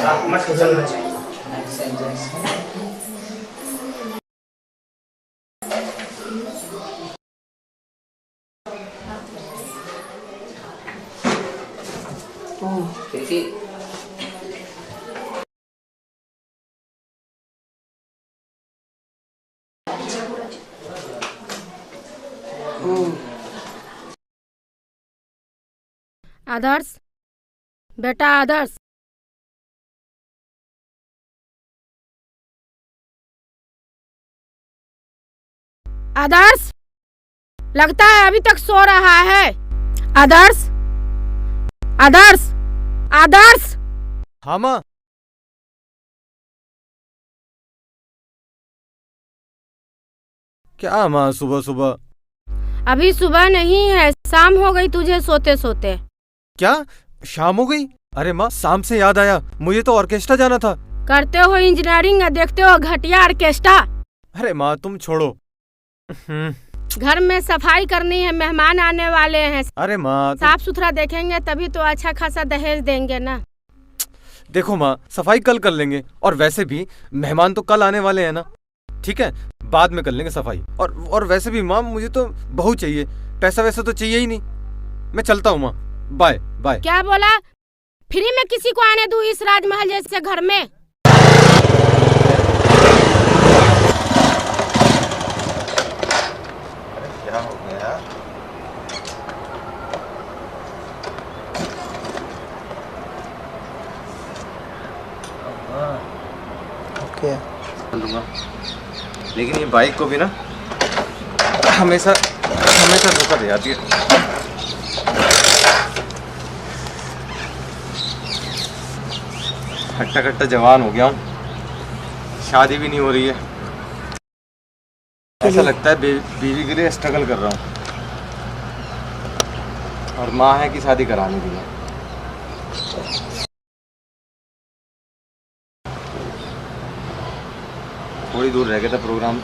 समझ के चलना चाहिए। खिड़की आदर्श, बेटा आदर्श, आदर्श, लगता है अभी तक सो रहा है। आदर्श, आदर्श, आदर्श। हाँ माँ। क्या माँ सुबह सुबह? अभी सुबह नहीं है, शाम हो गई तुझे सोते सोते। क्या शाम हो गई? अरे माँ, शाम से याद आया, मुझे तो ऑर्केस्ट्रा जाना था। करते हो इंजीनियरिंग और देखते हो घटिया ऑर्केस्ट्रा। अरे माँ तुम छोड़ो। घर में सफाई करनी है, मेहमान आने वाले हैं। अरे माँ साफ सुथरा देखेंगे तभी तो अच्छा खासा दहेज देंगे ना। देखो माँ, सफाई कल कर लेंगे, और वैसे भी मेहमान तो कल आने वाले हैं ना। ठीक है, बाद में कर लेंगे सफाई। और वैसे भी माँ, मुझे तो बहू चाहिए, पैसा वैसा तो चाहिए ही नहीं। मैं चलता हूँ माँ, बाय बाय। क्या बोला? फ्री में किसी को आने दूं इस राजमहल जैसे घर में? क्या हो गया? ओके लूंगा, लेकिन ये बाइक को भी ना हमेशा हमेशा धोखा दे जाती है। हट्टा कट्टा जवान हो गया हूँ, शादी भी नहीं हो रही है। ऐसा लगता है बीवी के लिए स्ट्रगल कर रहा हूँ, और माँ है कि शादी कराने के लिए। थोड़ी दूर रह गया था प्रोग्राम।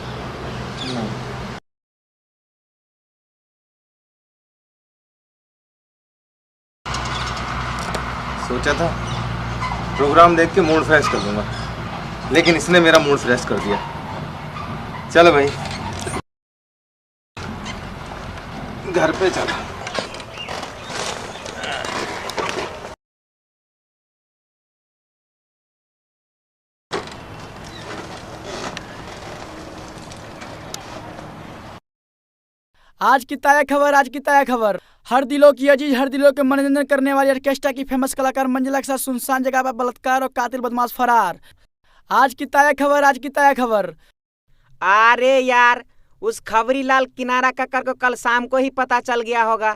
सोचा था प्रोग्राम देख के मूड फ्रेश कर दूंगा, लेकिन इसने मेरा मूड फ्रेश कर दिया। चलो भाई, घर पे चलो। आज की ताज़ा खबर, आज की ताज़ा खबर। हर दिलों की अजीज, हर दिलों के मनोरंजन करने वाली ऑर्केस्ट्रा की फेमस कलाकार मंजिला के साथ सुनसान जगह पर बलात्कार और कातिल बदमाश फरार। आज की ताज़ा खबर, आज की ताज़ा खबर। अरे यार, उस खबरी लाल किनारा कक्कर को कल शाम को ही पता चल गया होगा।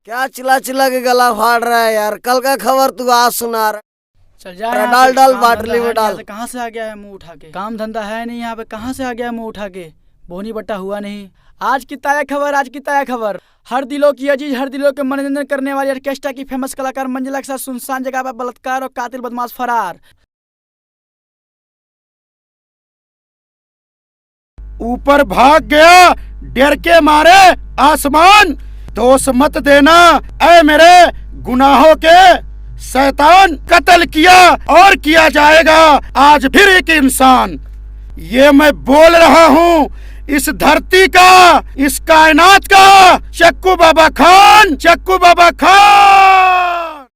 क्या चिल्ला चिल्ला के गला फाड़ रहा है यार? कल का खबर तू आज सुना रहा। चल जा, डाल डाल बाटली में डाल। कहाँ से आ गया है मुंह उठा के? काम धंधा है नहीं यहाँ पे, कहाँ से आ गया है मुंह उठा के? बोनी बट्टा हुआ नहीं। आज की ताज़ा खबर, आज की ताज़ा खबर। हर दिलों की अजीज, हर दिलों के मनोरंजन करने वाली ऑर्केस्ट्रा की फेमस कलाकार मंजिला के साथ सुनसान जगह पर बलात्कार और कातिल बदमाश फरार। ऊपर भाग गया डर के मारे आसमान। दोष मत देना ऐ मेरे गुनाहों के शैतान। कत्ल किया और किया जाएगा आज फिर एक इंसान। ये मैं बोल रहा हूँ इस धरती का, इस कायनात का। चक्कू बाबा खान, चक्कू बाबा खान।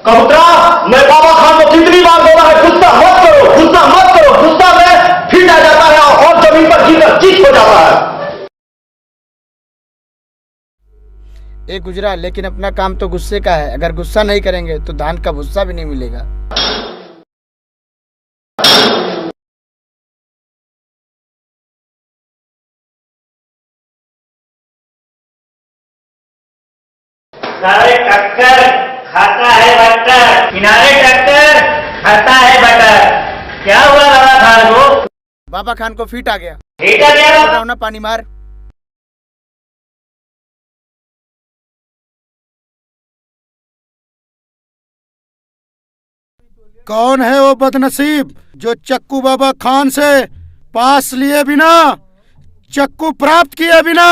कबूतरा, मैं बाबा खान को कितनी बार बोला है, गुस्सा मत करो, गुस्सा मत करो। गुस्सा में फिट आ जाता है और जमीन पर गिरकर चीख हो जाता है। एक गुजरा, लेकिन अपना काम तो गुस्से का है। अगर गुस्सा नहीं करेंगे तो धान का भुस्सा भी नहीं मिलेगा। किनारे टक्कर खाता है बटर, किनारे टक्कर खाता है बटर। क्या हुआ बाबा खान को? बाबा खान को फिट आ गया। ठीक है क्या? ना पानी मार। कौन है वो बदनसीब जो चक्कू बाबा खान से पास लिए बिना, चक्कू प्राप्त किए बिना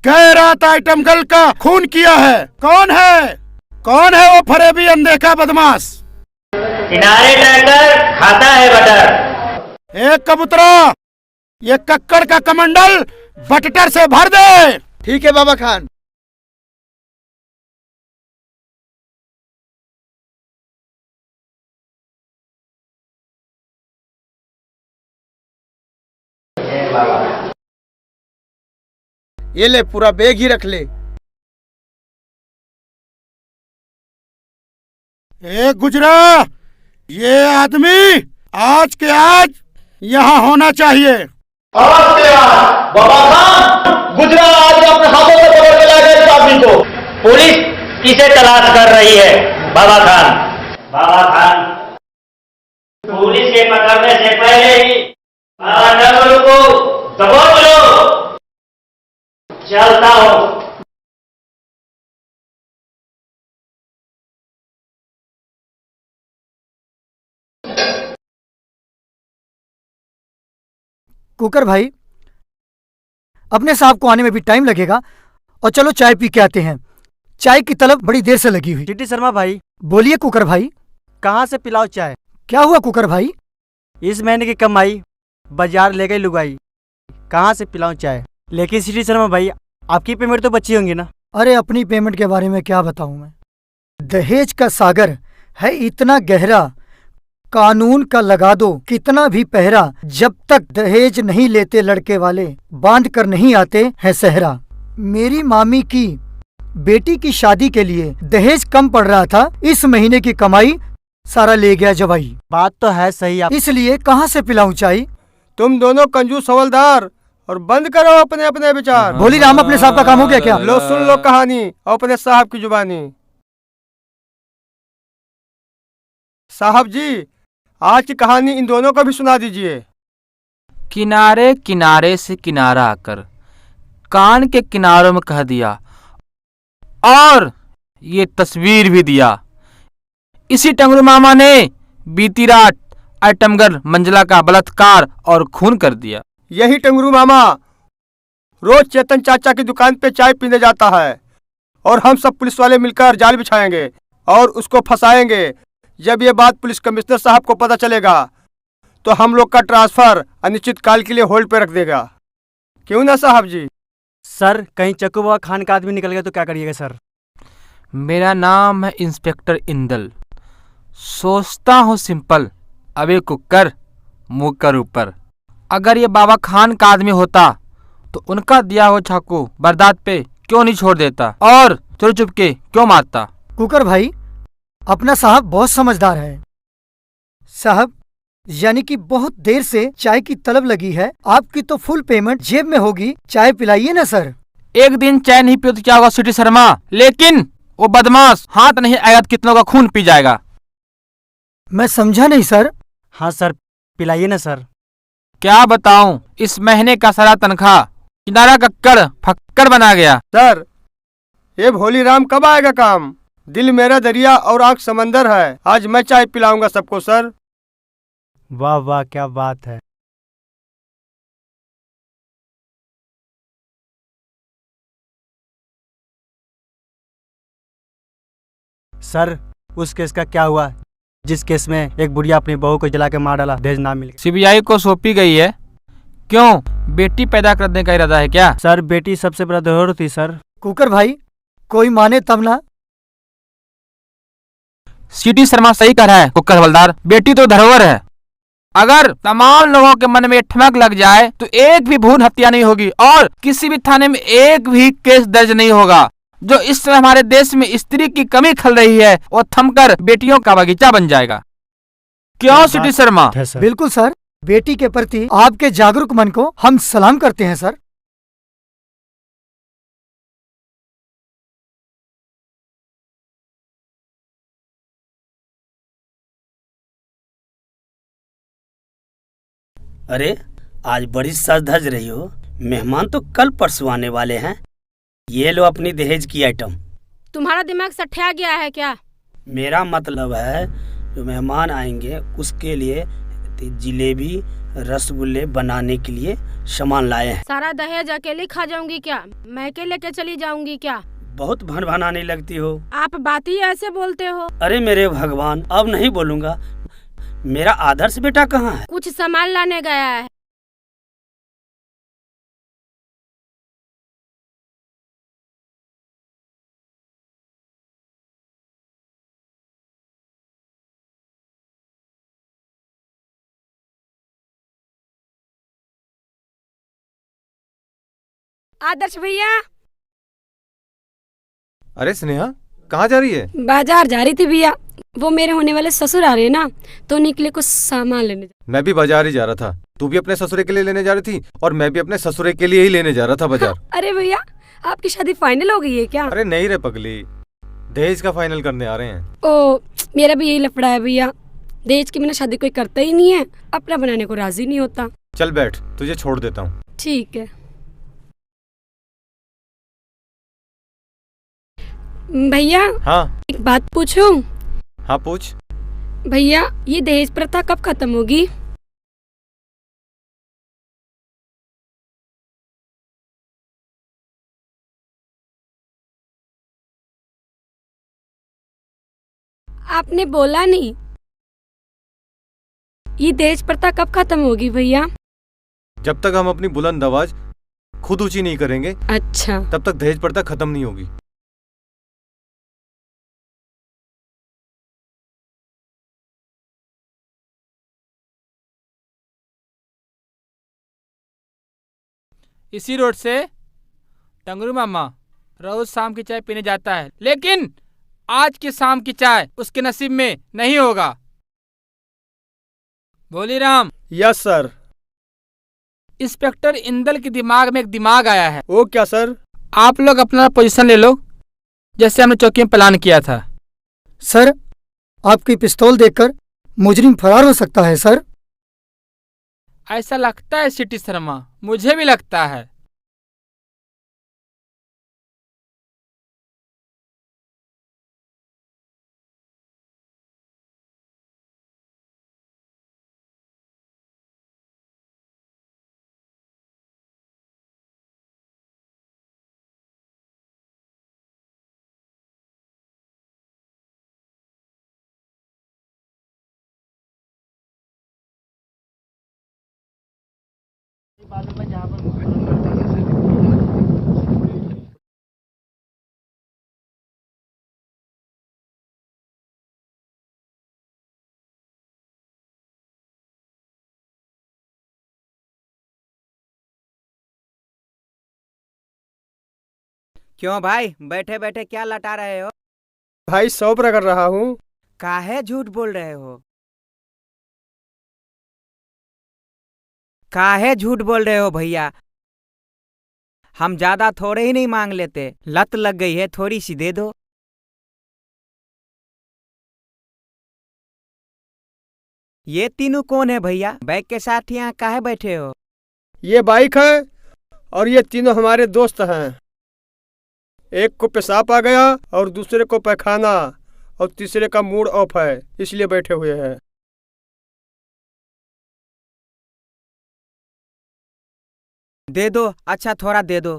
गए रात आइटम गर्ल का खून किया है? कौन है? कौन है वो फरेबी अनदेखा बदमाश? किनारे टक्कर खाता है बटर। एक कबूतरा, ये कक्कड़ का कमंडल बटटर से भर दे। ठीक है बाबा खान। ये ले, पूरा बैग ही रख ले। ए गुजरा, ये आदमी आज के आज यहाँ होना चाहिए। बाबा खान, गुजरा आज अपने हाथों से पकड़ के ला गए इस आदमी को। पुलिस इसे तलाश कर रही है। बाबा खान, पुलिस के पकड़ने से पहले ही बाबा डमरू को दबोच लो। चलता हूँ। कुकर भाई, अपने साहब को आने में भी टाइम लगेगा, और चलो चाय पी के आते हैं। चाय की तलब बड़ी देर से लगी हुई। टीटी शर्मा भाई। बोलिए कुकर भाई। कहाँ से पिलाओ चाय? क्या हुआ कुकर भाई? इस महीने की कमाई बाजार ले गई लुगाई, कहाँ से पिलाऊं चाय? लेकिन टीटी शर्मा भाई, आपकी पेमेंट तो बची होंगी ना? अरे अपनी पेमेंट के बारे में क्या बताऊं मैं। दहेज का सागर है इतना गहरा, कानून का लगा दो कितना भी पहरा, जब तक दहेज नहीं लेते लड़के वाले बांध कर नहीं आते हैं सहरा। मेरी मामी की बेटी की शादी के लिए दहेज कम पड़ रहा था, इस महीने की कमाई सारा ले गया जवाई। बात तो है सही आप। इसलिए कहाँ से पिलाऊं चाय? तुम दोनों कंजूस हवलदार, और बंद करो अपने अपने विचार। बोली राम, अपने साहब का काम हो गया क्या? लो सुन लो कहानी अपने साहब की जुबानी। साहब जी, आज की कहानी इन दोनों को भी सुना दीजिए। किनारे किनारे से किनारा आकर कान के किनारों में कह दिया, और ये तस्वीर भी दिया। इसी टंगरू मामा ने बीती रात आइटमगर मंजला का बलात्कार और खून कर दिया। यही टंगरू मामा रोज चेतन चाचा की दुकान पे चाय पीने जाता है, और हम सब पुलिस वाले मिलकर जाल बिछाएंगे और उसको फंसाएंगे। जब ये बात पुलिस कमिश्नर साहब को पता चलेगा तो हम लोग का ट्रांसफर अनिश्चित काल के लिए होल्ड पे रख देगा। क्यों ना साहब जी? सर, कहीं चक्कू बाबा खान का आदमी निकल गया तो क्या करिएगा सर? मेरा नाम है इंस्पेक्टर इंदल। सोचता हूँ सिंपल, अबे कुकर मुँह कर ऊपर। अगर ये बाबा खान का आदमी होता तो उनका दिया हुआ चाकू बरदात पे क्यों नहीं छोड़ देता, और चोरी चुपके क्यों मारता? कुकर भाई, अपना साहब बहुत समझदार है। साहब, यानी कि बहुत देर से चाय की तलब लगी है, आपकी तो फुल पेमेंट जेब में होगी, चाय पिलाइए ना सर। एक दिन चाय नहीं पियो तो क्या होगा सिटी शर्मा, लेकिन वो बदमाश हाथ नहीं आएगा तो कितनों का खून पी जाएगा। मैं समझा नहीं सर। हाँ सर, पिलाइए ना सर। क्या बताऊं, इस महीने का सारा तनख्वाह किनारा कक्कड़ फक्कड़ बना गया। सर, ये भोली राम कब आएगा काम? दिल मेरा दरिया और आंख समंदर है। आज मैं चाय पिलाऊंगा सबको सर। वाह वाह, क्या बात है। सर, उस केस का क्या हुआ जिस केस में एक बुढ़िया अपनी बहू को जला के मार डाला, दहेज ना मिल गया? सीबीआई को सौंपी गई है। क्यों, बेटी पैदा करने का इरादा है क्या? सर, बेटी सबसे बड़ा धरोहर थी सर। कुकर भाई, कोई माने तब ना। सिटी शर्मा सही कह रहा है कुकर हवलदार, बेटी तो धरोहर है। अगर तमाम लोगों के मन में ठमक लग जाए तो एक भी भ्रूण हत्या नहीं होगी, और किसी भी थाने में एक भी केस दर्ज नहीं होगा। जो इस समय हमारे देश में स्त्री की कमी खल रही है, वो थमकर बेटियों का बगीचा बन जाएगा। क्यों सिटी शर्मा? बिल्कुल सर, बेटी के प्रति आपके जागरूक मन को हम सलाम करते हैं सर। अरे, आज बड़ी सज धज रही हो। मेहमान तो कल परसों आने वाले हैं। ये लो अपनी दहेज की आइटम। तुम्हारा दिमाग सठिया गया है क्या? मेरा मतलब है, जो मेहमान आएंगे उसके लिए जिलेबी रसगुल्ले बनाने के लिए सामान लाए हैं। सारा दहेज अकेले खा जाऊंगी क्या? मैं के लेके चली जाऊंगी क्या? बहुत भन भनाने लगती हो। आप बात ही ऐसे बोलते हो। अरे मेरे भगवान, अब नहीं बोलूंगा। मेरा आदर्श बेटा कहाँ है? कुछ सामान लाने गया है। आदर्श भैया, अरे स्नेहा, कहाँ जा रही है? बाजार जा रही थी भैया। वो मेरे होने वाले ससुर आ रहे हैं ना, तो उन्हीं के लिए कुछ सामान लेने। मैं भी बाजार ही जा रहा था। तू भी अपने ससुरे के लिए लेने जा रही थी और मैं भी अपने ससुरे के लिए ही लेने जा रहा था बाजार। अरे भैया, आपकी शादी फाइनल हो गई है क्या? अरे नहीं रे पगली, दहेज का फाइनल करने आ रहे हैं। ओ, मेरा भी यही लफड़ा है भैया। दहेज के बिना शादी कोई करता ही नहीं है, अपना बनाने को राजी नहीं होता। चल बैठ, तुझे छोड़ देता हूँ। ठीक है भैया। हाँ एक बात पूछूं? हाँ पूछ। भैया, ये दहेज प्रथा कब खत्म होगी? आपने बोला नहीं। ये दहेज प्रथा कब खत्म होगी भैया? जब तक हम अपनी बुलंद आवाज खुद ऊंची नहीं करेंगे, अच्छा, तब तक दहेज प्रथा खत्म नहीं होगी। इसी रोड से टंगरू मामा रोज शाम की चाय पीने जाता है, लेकिन आज की शाम की चाय उसके नसीब में नहीं होगा। बोली Ram. Yes sir. Inspector Indal के दिमाग में एक दिमाग आया है। वो क्या सर? आप लोग अपना पोजीशन ले लो, जैसे हमने चौकी में प्लान किया था। सर, आपकी पिस्तौल देखकर मुजरिम फरार हो सकता है सर। ऐसा लगता है सिटी शर्मा, मुझे भी लगता है। क्यों भाई, बैठे बैठे क्या लटा रहे हो? भाई सौंप रगड़ रहा हूँ। काहे झूठ बोल रहे हो? काहे झूठ बोल रहे हो भैया? हम ज्यादा थोड़े ही नहीं मांग लेते, लत लग गई है, थोड़ी सी दे दो। ये तीनों कौन है भैया? बैग के साथ यहाँ काहे बैठे हो? ये बाइक है और ये तीनों हमारे दोस्त हैं। एक को पेशाब आ गया और दूसरे को पैखाना और तीसरे का मूड ऑफ है, इसलिए बैठे हुए हैं। दे दो, अच्छा थोड़ा दे दो।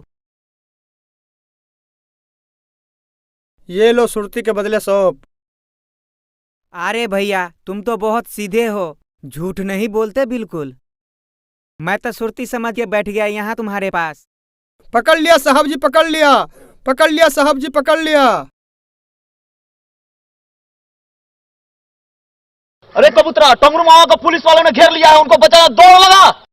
ये लो सुरती के बदले सौंप। अरे भैया, तुम तो बहुत सीधे हो, झूठ नहीं बोलते बिल्कुल। मैं तो सुरती समझ के बैठ गया यहाँ तुम्हारे पास। पकड़ लिया साहब जी, पकड़ लिया, पकड़ लिया साहब जी, पकड़ लिया। अरे कबूतरा, टंगरू मामा को पुलिस वालों ने घेर लिया है, उनको बचाना, दौड़ लगा।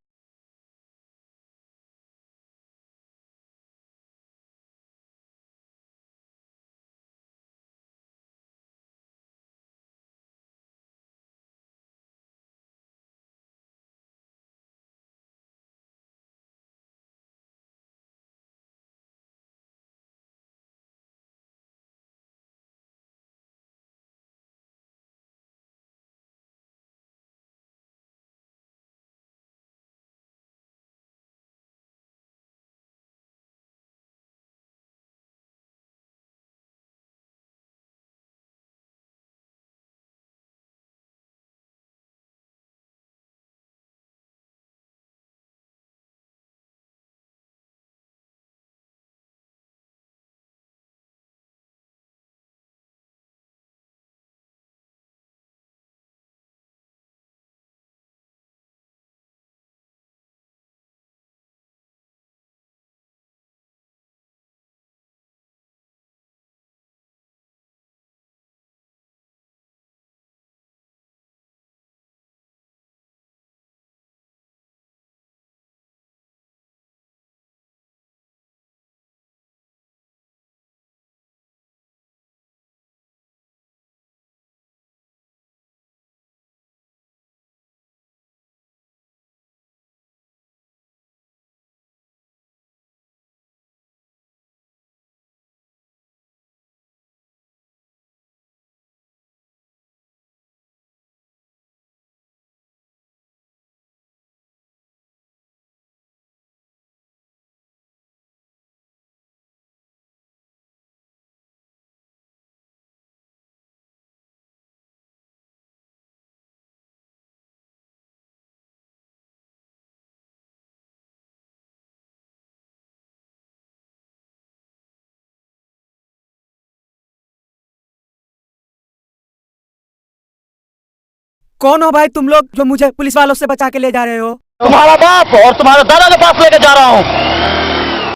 कौन हो भाई तुम लोग जो मुझे पुलिस वालों से बचा के ले जा रहे हो? तुम्हारा बाप और तुम्हारे दादा के पास लेके जा रहा हूँ।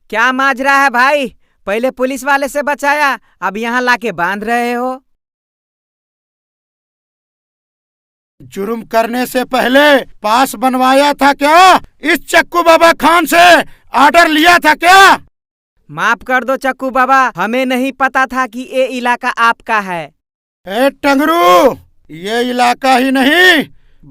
क्या माजरा है भाई? पहले पुलिस वाले से बचाया, अब यहाँ लाके बांध रहे हो। जुर्म करने से पहले पास बनवाया था क्या? इस चक्कू बाबा खान से ऑर्डर लिया था क्या? माफ कर दो चक्कू बाबा, हमें नहीं पता था कि ये इलाका आपका है। ए टंगरू, ये इलाका ही नहीं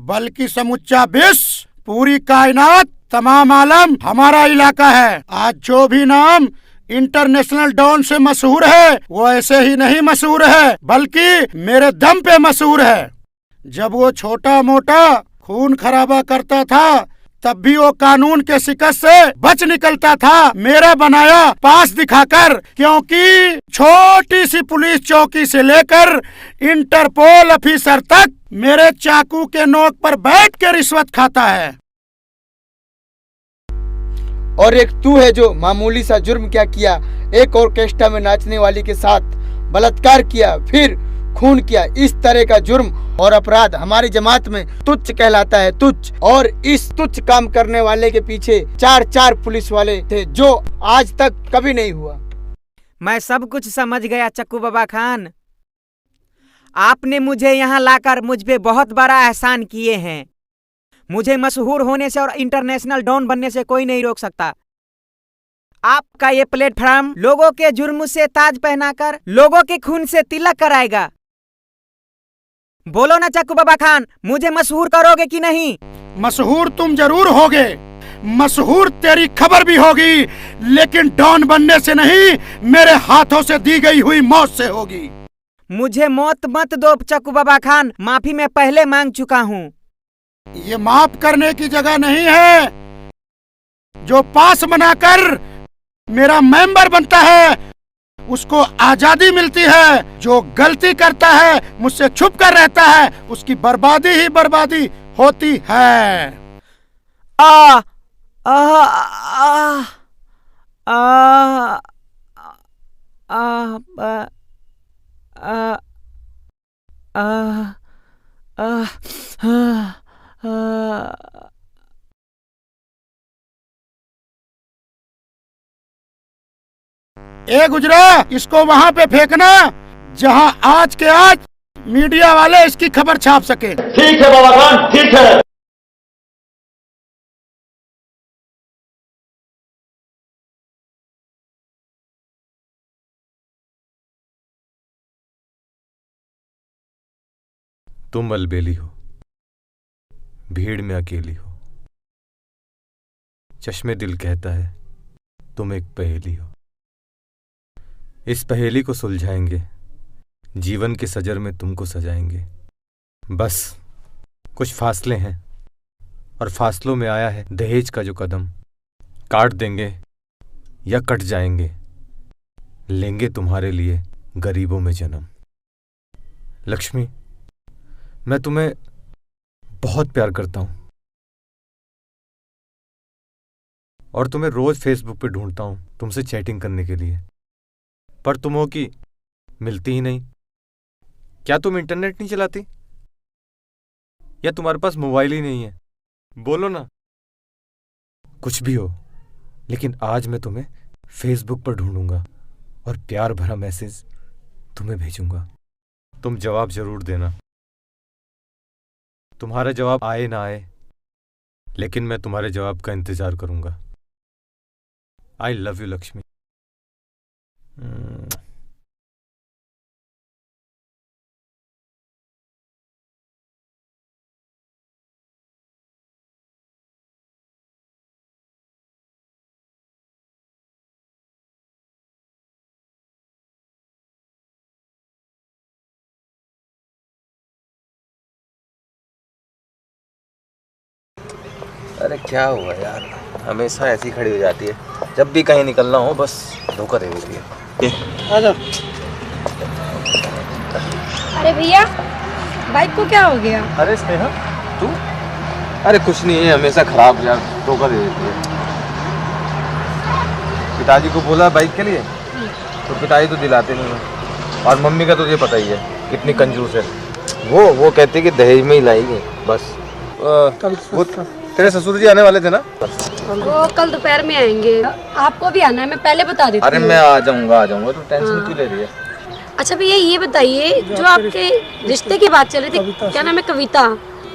बल्कि समूचा विश्व, पूरी कायनात, तमाम आलम हमारा इलाका है। आज जो भी नाम इंटरनेशनल डॉन से मशहूर है वो ऐसे ही नहीं मशहूर है बल्कि मेरे दम पे मशहूर है। जब वो छोटा मोटा खून खराबा करता था तब भी वो कानून के शिकस्त से बच निकलता था, मेरा बनाया पास दिखाकर। क्योंकि छोटी सी पुलिस चौकी से लेकर इंटरपोल ऑफिसर तक मेरे चाकू के नोक पर बैठ के रिश्वत खाता है। और एक तू है जो मामूली सा जुर्म क्या किया, एक ऑर्केस्ट्रा में नाचने वाली के साथ बलात्कार किया, फिर खून किया। इस तरह का जुर्म और अपराध हमारी जमात में तुच्छ कहलाता है, तुच्छ। और इस तुच्छ काम करने वाले के पीछे 4 पुलिस वाले थे, जो आज तक कभी नहीं हुआ। मैं सब कुछ समझ गया चक्कू बाबा खान। आपने मुझे यहाँ लाकर मुझ पे बहुत बड़ा एहसान किए हैं। मुझे मशहूर होने से और इंटरनेशनल डॉन बनने से कोई नहीं रोक सकता। आपका ये प्लेटफॉर्म लोगों के जुर्म से ताज पहनाकर लोगों के खून से तिलक कराएगा। बोलो ना चक्कू बाबा खान, मुझे मशहूर करोगे कि नहीं? मशहूर तुम जरूर होगे, मशहूर तेरी खबर भी होगी, लेकिन डॉन बनने से नहीं, मेरे हाथों से दी गई हुई मौत से होगी। मुझे मौत मत दो चक्कू बाबा खान, माफी मैं पहले मांग चुका हूँ। ये माफ करने की जगह नहीं है। जो पास बनाकर मेरा मेंबर बनता है उसको आजादी मिलती है, जो गलती करता है मुझसे छुप कर रहता है उसकी बर्बादी ही बर्बादी होती है। आ आ आ आ आ आ ए गुजरा, इसको वहाँ पे फेंकना जहाँ आज के आज मीडिया वाले इसकी खबर छाप सके। ठीक है बाबा खान, ठीक है। तुम अलबेली हो, भीड़ में अकेली हो, चश्मे दिल कहता है तुम एक पहेली हो। इस पहेली को सुलझाएंगे, जीवन के सजर में तुमको सजाएंगे। बस कुछ फासले हैं और फासलों में आया है दहेज का जो कदम। काट देंगे या कट जाएंगे, लेंगे तुम्हारे लिए गरीबों में जन्म। लक्ष्मी, मैं तुम्हें बहुत प्यार करता हूं और तुम्हें रोज फेसबुक पे ढूंढता हूं तुमसे चैटिंग करने के लिए, पर तुम हो कि मिलती ही नहीं। क्या तुम इंटरनेट नहीं चलाती या तुम्हारे पास मोबाइल ही नहीं है? बोलो ना। कुछ भी हो, लेकिन आज मैं तुम्हें फेसबुक पर ढूंढूंगा और प्यार भरा मैसेज तुम्हें भेजूंगा। तुम जवाब जरूर देना। तुम्हारा जवाब आए ना आए, लेकिन मैं तुम्हारे जवाब का इंतजार करूंगा। I love you Lakshmi. अरे क्या हुआ यार, हमेशा ऐसी खड़ी हो जाती है। जब भी कहीं निकलना हो बस धोखा दे देती है। आ जाओ। अरे भैया, बाइक को क्या हो गया? अरे स्नेहा तू? अरे कुछ नहीं है, हमेशा खराब यार, धोखा दे देती है। पिताजी को बोला बाइक के लिए तो पिताजी तो दिलाते नहीं है। और मम्मी का तुझे पता ही है कितनी कंजूस है। वो कहती कि दहेज में ही लाएगी बस। वो तेरे ससुर जी आने वाले थे ना? वो कल दोपहर में आएंगे, आपको भी आना है, मैं पहले बता देती हूँ। अरे मैं आ जाऊंगा तो टेंशन क्यों ले रही है? अच्छा भैया ये बताइए, जो आपके रिश्ते की बात चल रही थी, क्या नाम है, कविता,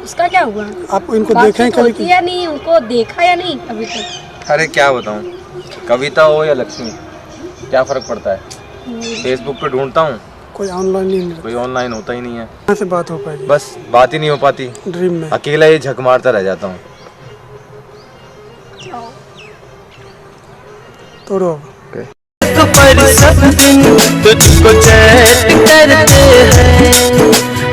उसका क्या हुआ? आप इनको बातचीत देखें कभी? होती या नहीं, उनको देखा या नहीं अभी तक? अरे क्या बताऊं, कविता हो या लक्ष्मी क्या फर्क पड़ता है। फेसबुक पे ढूंढता हूँ, कोई ऑनलाइन नहीं मिलता। कोई ऑनलाइन होता ही नहीं है। कहाँ से बात हो पाएगी? बस बात ही नहीं हो पाती, ड्रीम में अकेला ही झक मारता रह जाता हूँ। तोड़ो। पर सब दिन तुझको चैट करते हैं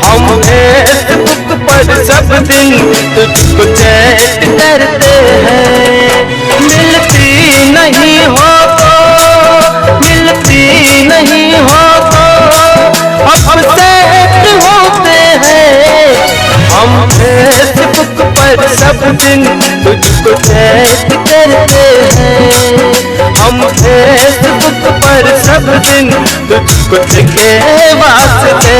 हम, फेसबुक पर सब दिन तुझको चैट करते हैं। मिलती नहीं हो तो, मिलती नहीं हो तो अब सेट होते हैं हम। फेसबुक पर सब दिन तुझको चैट करते हैं हम। फेसबुक पर सब दिन तुझको देखे वास्ते,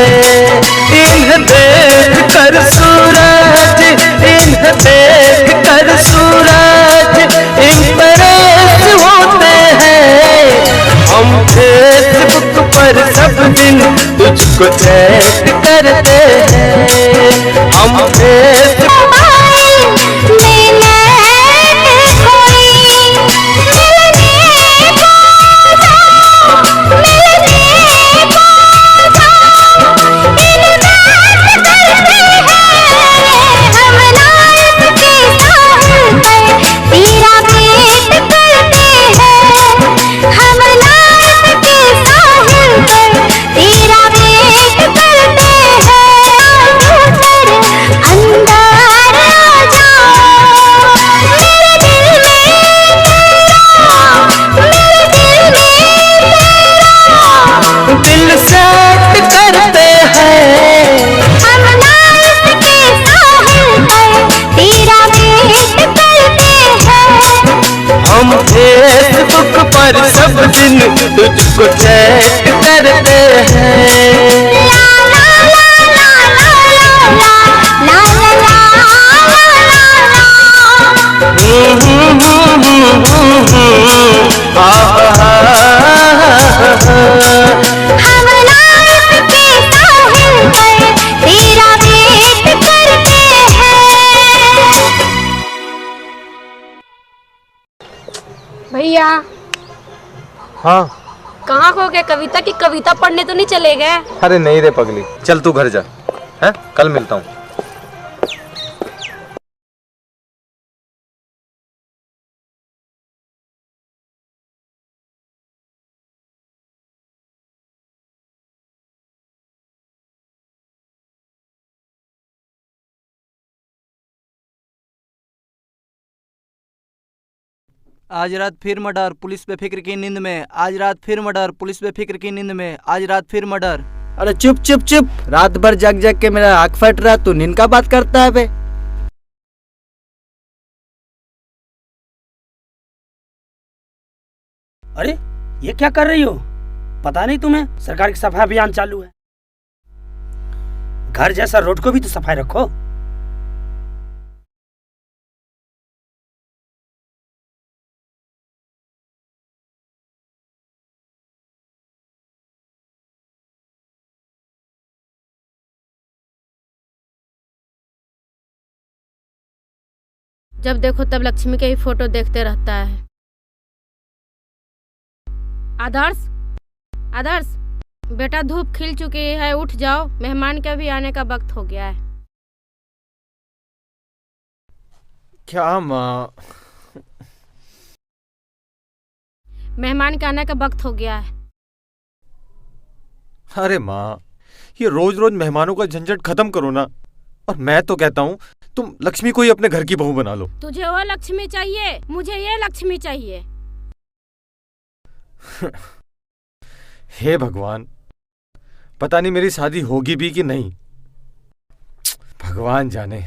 इन्हें देख कर सूरज, इन्हें देख कर सूरज इम्प्रेस होते हैं हम। फेसबुक पर सब दिन तुझको चैट करते हैं हम। फेसबुक फेसबुक पर सब दिन तुझको चैट करते हैं। भैया हाँ कहाँ खो गए? कविता की कविता पढ़ने तो नहीं चले गए? अरे नहीं रे पगली, चल तू घर जा, हैं कल मिलता हूँ। आज रात फिर मर्डर, पुलिस बेफिक्र की नींद में। आज रात फिर मर्डर, पुलिस बेफिक्र की नींद में। आज रात फिर मर्डर। अरे चुप चुप चुप, रात भर जग जग के मेरा आँख फट रहा, तू नींद का बात करता है बे? अरे ये क्या कर रही हो? पता नहीं तुम्हें सरकार की सफाई अभियान चालू है। घर जैसा रोड को भी तो सफाई रखो। जब देखो तब लक्ष्मी के ही फोटो देखते रहता है। आदर्श, आदर्श बेटा, धूप खिल चुकी है, उठ जाओ, मेहमान का भी आने का वक्त हो गया है। क्या माँ? मेहमान के आने का वक्त हो गया है। अरे माँ, ये रोज रोज मेहमानों का झंझट खत्म करो ना। और मैं तो कहता हूँ तुम लक्ष्मी को ही अपने घर की बहू बना लो। तुझे वो लक्ष्मी चाहिए, मुझे ये लक्ष्मी चाहिए। हे भगवान, पता नहीं मेरी शादी होगी भी कि नहीं, भगवान जाने।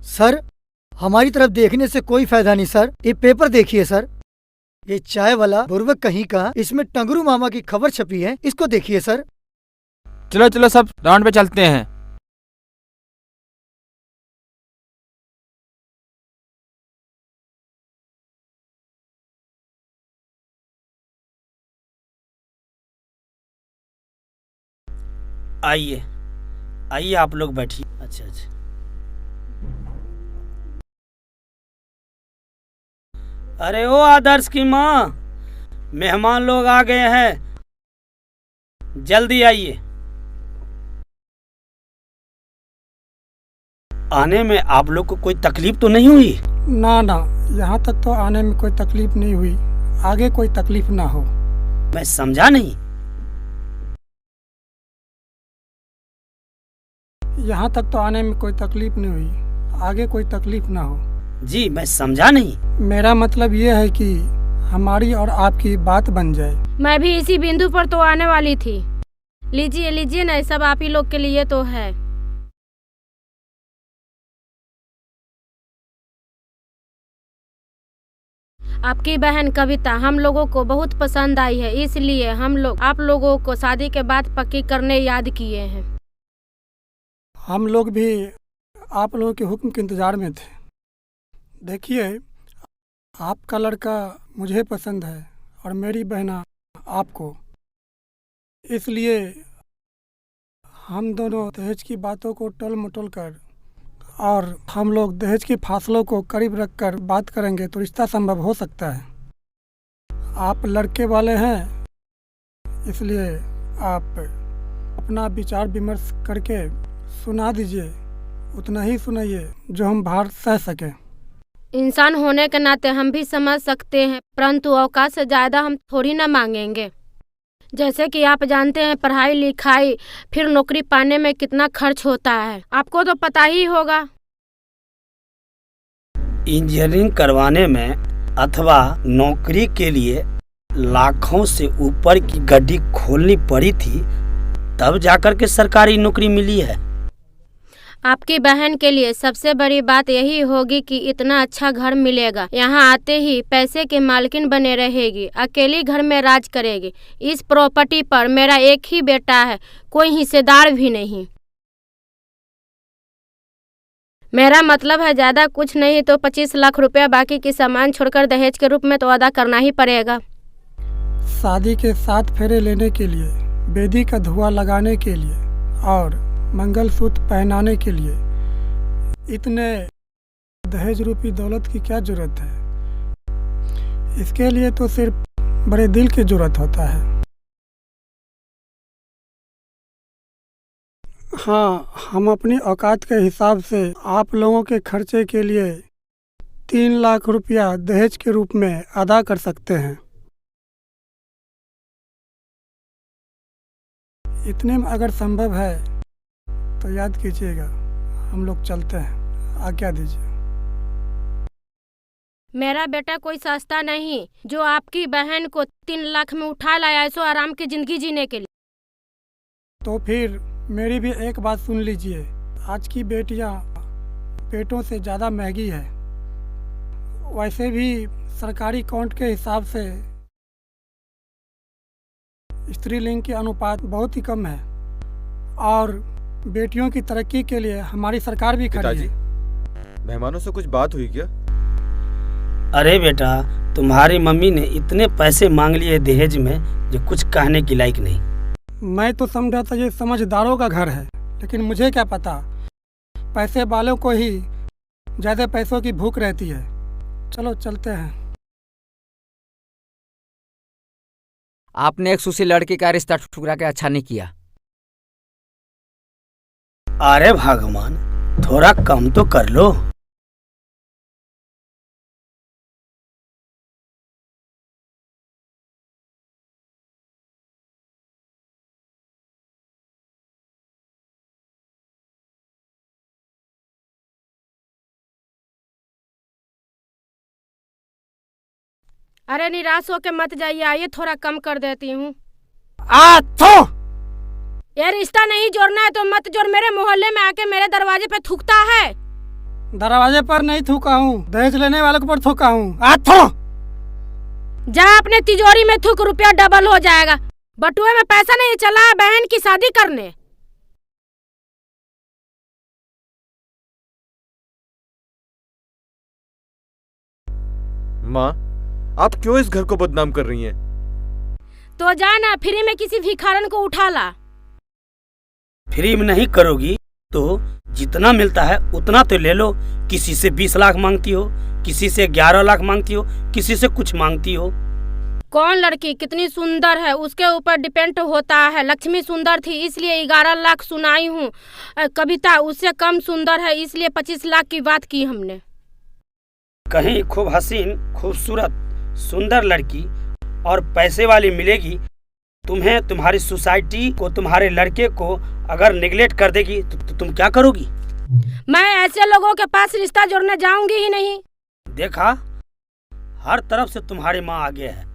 सर, हमारी तरफ देखने से कोई फायदा नहीं सर। ये पेपर देखिए सर, ये चाय वाला बुर्बक कहीं का, इसमें टंगरू मामा की खबर छपी है, इसको देखिए सर। चलो चलो सब राउंड पे चलते हैं। आइए आइए, आप लोग बैठिए। अच्छा अच्छा। अरे ओ आदर्श की माँ, मेहमान लोग आ गए हैं, जल्दी आइए। आने में आप लोग को कोई तकलीफ तो नहीं हुई? ना ना, यहाँ तक तो आने में कोई तकलीफ नहीं हुई, आगे कोई तकलीफ ना हो। मैं समझा नहीं। यहाँ तक तो आने में कोई तकलीफ नहीं हुई, आगे कोई तकलीफ ना हो। जी मैं समझा नहीं। मेरा मतलब ये है कि हमारी और आपकी बात बन जाए। मैं भी इसी बिंदु पर तो आने वाली थी। लीजिए लीजिए ना, सब आप ही लोग के लिए तो है। आपकी बहन कविता हम लोगों को बहुत पसंद आई है, इसलिए हम लोग आप लोगों को शादी के बाद पक्की करने याद किए हैं। हम लोग भी आप लोगों के हुक्म के इंतजार में थे। देखिए, आपका लड़का मुझे पसंद है और मेरी बहना आपको, इसलिए हम दोनों दहेज की बातों को टोल मटोल कर और हम लोग दहेज के फासलों को करीब रखकर बात करेंगे तो रिश्ता संभव हो सकता है। आप लड़के वाले हैं, इसलिए आप अपना विचार विमर्श करके सुना दीजिए, उतना ही सुनाइए जो हम भार सह सकें। इंसान होने के नाते हम भी समझ सकते हैं, परंतु औकात से ज़्यादा हम थोड़ी ना मांगेंगे। जैसे कि आप जानते हैं, पढ़ाई लिखाई फिर नौकरी पाने में कितना खर्च होता है, आपको तो पता ही होगा। इंजीनियरिंग करवाने में अथवा नौकरी के लिए लाखों से ऊपर की गड्डी खोलनी पड़ी थी, तब जाकर के सरकारी नौकरी मिली है। आपकी बहन के लिए सबसे बड़ी बात यही होगी कि इतना अच्छा घर मिलेगा, यहाँ आते ही पैसे के मालकिन बने रहेगी, अकेली घर में राज करेगी। इस प्रॉपर्टी पर मेरा एक ही बेटा है, कोई हिस्सेदार भी नहीं। मेरा मतलब है ज़्यादा कुछ नहीं तो 25 लाख रुपया, बाकी की सामान छोड़कर दहेज के रूप में तो अदा करना ही पड़ेगा। शादी के 7 फेरे लेने के लिए, बेदी का धुआं लगाने के लिए और मंगलसूत्र पहनाने के लिए इतने दहेज रूपी दौलत की क्या जरूरत है? इसके लिए तो सिर्फ बड़े दिल की जरूरत होता है। हाँ, हम अपनी औकात के हिसाब से आप लोगों के खर्चे के लिए 3 लाख रुपया दहेज के रूप में अदा कर सकते हैं। इतने में अगर संभव है तो याद कीजिएगा। हम लोग चलते हैं, आज्ञा दीजिए। मेरा बेटा कोई सस्ता नहीं जो आपकी बहन को 3 लाख में उठा लाया ऐसो आराम की जिंदगी जीने के लिए। तो फिर मेरी भी एक बात सुन लीजिए, आज की बेटियां पेटों से ज़्यादा महंगी है। वैसे भी सरकारी काउंट के हिसाब से स्त्रीलिंग के अनुपात बहुत ही कम है और बेटियों की तरक्की के लिए हमारी सरकार भी खड़ी है। मेहमानों से कुछ बात हुई क्या? अरे बेटा, तुम्हारी मम्मी ने इतने पैसे मांग लिए दहेज में जो कुछ कहने की लायक नहीं। मैं तो समझा था ये समझदारों का घर है, लेकिन मुझे क्या पता पैसे वालों को ही ज़्यादा पैसों की भूख रहती है। चलो चलते हैं। आपने एक सुशील लड़की का रिश्ता ठुकरा के अच्छा नहीं किया। अरे भगवान, थोड़ा कम तो कर लो। अरे निराश होके मत जाइए, आइए थोड़ा कम कर देती हूँ। आ थो। ये रिश्ता नहीं जोड़ना है तो मत जोड़। मेरे मोहल्ले में आके मेरे दरवाजे पे थूकता है। दरवाजे पर नहीं थूका हूँ, दहेज लेने वाले के ऊपर थूका हूँ। आ थो। जा अपने तिजोरी में थूक, रुपया डबल हो जाएगा। बटुए में पैसा नहीं चला है बहन की शादी करने। माँ, आप क्यों इस घर को बदनाम कर रही हैं? तो जा ना, फ्री में किसी भिखारन को उठा ला। फ्री में नहीं करोगी तो जितना मिलता है उतना तो ले लो। किसी से 20 लाख मांगती हो, किसी से 11 लाख मांगती हो, किसी से कुछ मांगती हो। कौन लड़की कितनी सुंदर है उसके ऊपर डिपेंड होता है। लक्ष्मी सुंदर थी इसलिए 11 लाख सुनाई हूँ। कविता उससे कम सुंदर है इसलिए 25 लाख की बात की हमने। कहीं खूब हसीन, खूबसूरत, सुंदर लड़की और पैसे वाली मिलेगी, तुम्हें तुम्हारी सोसाइटी को, तुम्हारे लड़के को अगर निगलेक्ट कर देगी तो तुम क्या करोगी? मैं ऐसे लोगों के पास रिश्ता जोड़ने जाऊंगी ही नहीं। देखा, हर तरफ से तुम्हारी माँ आगे है।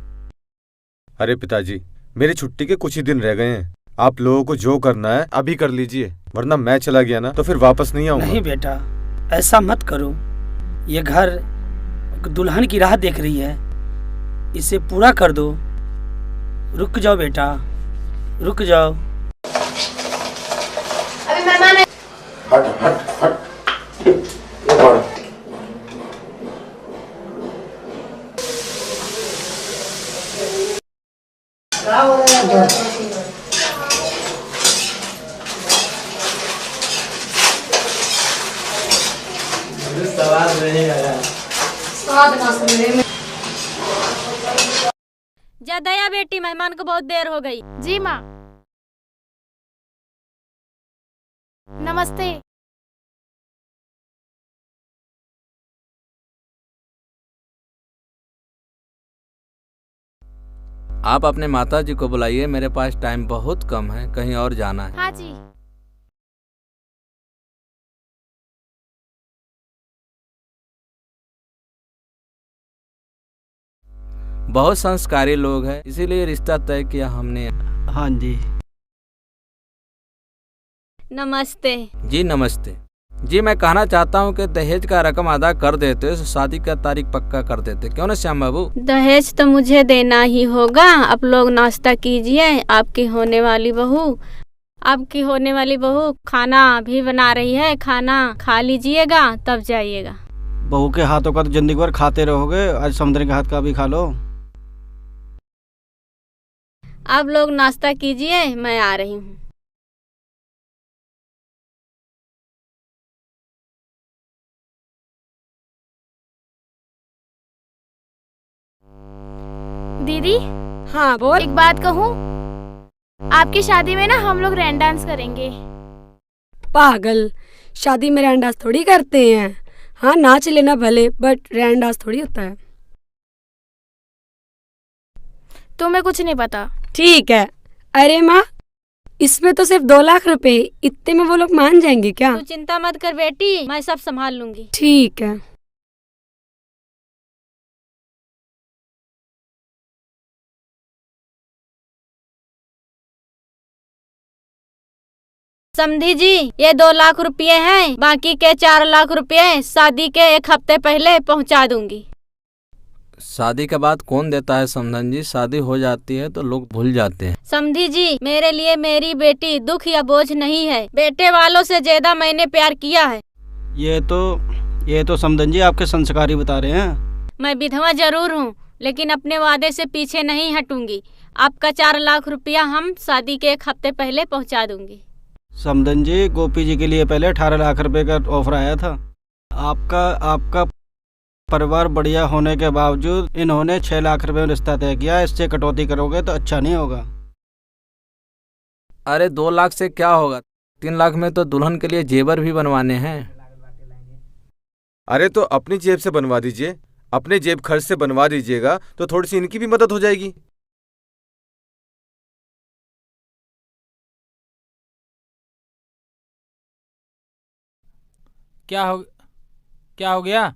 अरे पिताजी, मेरी छुट्टी के कुछ ही दिन रह गए हैं। आप लोगों को जो करना है अभी कर लीजिए, वरना मैं चला गया ना तो फिर वापस नहीं आऊंगा। नहीं बेटा, ऐसा मत करो। ये घर एक दुल्हन की राह देख रही है, इसे पूरा कर दो। रुक जाओ बेटा, रुक जाओ। अभी मेहमान है। हट हट हट। ये पढ़। जा दया बेटी, मेहमान को बहुत देर हो गई। जी माँ। नमस्ते। आप अपने माता जी को बुलाइए, मेरे पास टाइम बहुत कम है, कहीं और जाना है। हाँ जी। बहुत संस्कारी लोग हैं, इसीलिए रिश्ता तय किया हमने। हाँ जी। नमस्ते। जी नमस्ते। जी मैं कहना चाहता हूँ कि दहेज का रकम अदा कर देते तो शादी का तारीख पक्का कर देते, क्यों ना श्याम बाबू? दहेज तो मुझे देना ही होगा। आप लोग नाश्ता कीजिए। आपकी होने वाली बहू खाना भी बना रही है, खाना खा लीजिएगा तब जाइएगा। बहू के हाथों का तो जिंदगी भर खाते रहोगे, आज समुद्र के हाथ का भी खा लो। आप लोग नाश्ता कीजिए, मैं आ रही हूँ। दीदी। हाँ बोल। एक बात कहूँ, आपकी शादी में ना हम लोग रैन डांस करेंगे। पागल, शादी में रैन डांस थोड़ी करते हैं। हाँ नाच लेना भले, बट रैन डांस थोड़ी होता है। तुम्हें कुछ नहीं पता। ठीक है। अरे माँ, इसमें तो सिर्फ 2 लाख रुपए, इतने में वो लोग मान जाएंगे क्या? तू चिंता मत कर बेटी, मैं सब संभाल लूंगी। ठीक है। समधी जी, ये 2 लाख रुपये हैं, बाकी के 4 लाख रुपये शादी के 1 हफ्ते पहले पहुंचा दूंगी। शादी के बाद कौन देता है समधन जी? शादी हो जाती है तो लोग भूल जाते हैं। समधी जी, मेरे लिए मेरी बेटी दुख या बोझ नहीं है। बेटे वालों से ज्यादा मैंने प्यार किया है। ये तो समधन जी आपके संस्कारी बता रहे हैं। मैं विधवा जरूर हूँ, लेकिन अपने वादे से पीछे नहीं हटूंगी। आपका 4 लाख रुपया हम शादी के 1 हफ्ते पहले पहुंचा दूंगी। समधन जी, गोपी जी के लिए पहले 18 लाख रुपए का ऑफर आया था। आपका परिवार बढ़िया होने के बावजूद इन्होंने 6 लाख रुपए में रिश्ता तय किया। इससे कटौती करोगे तो अच्छा नहीं होगा। अरे 2 लाख से क्या होगा? 3 लाख में तो दुल्हन के लिए जेवर भी बनवाने हैं। अरे तो अपनी जेब से बनवा दीजिए, अपने जेब खर्च से बनवा दीजिएगा तो थोड़ी सी इनकी भी मदद हो जाएगी। क्या हो गया?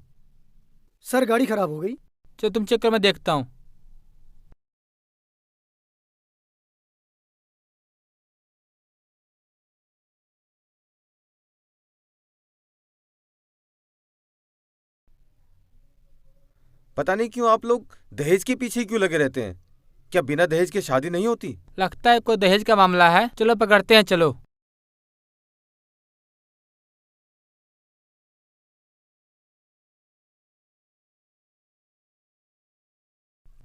सर गाड़ी खराब हो गई। चलो तुम चेक कर, मैं देखता हूँ। पता नहीं क्यों आप लोग दहेज के पीछे क्यों लगे रहते हैं। क्या बिना दहेज के शादी नहीं होती? लगता है कोई दहेज का मामला है, चलो पकड़ते हैं, चलो।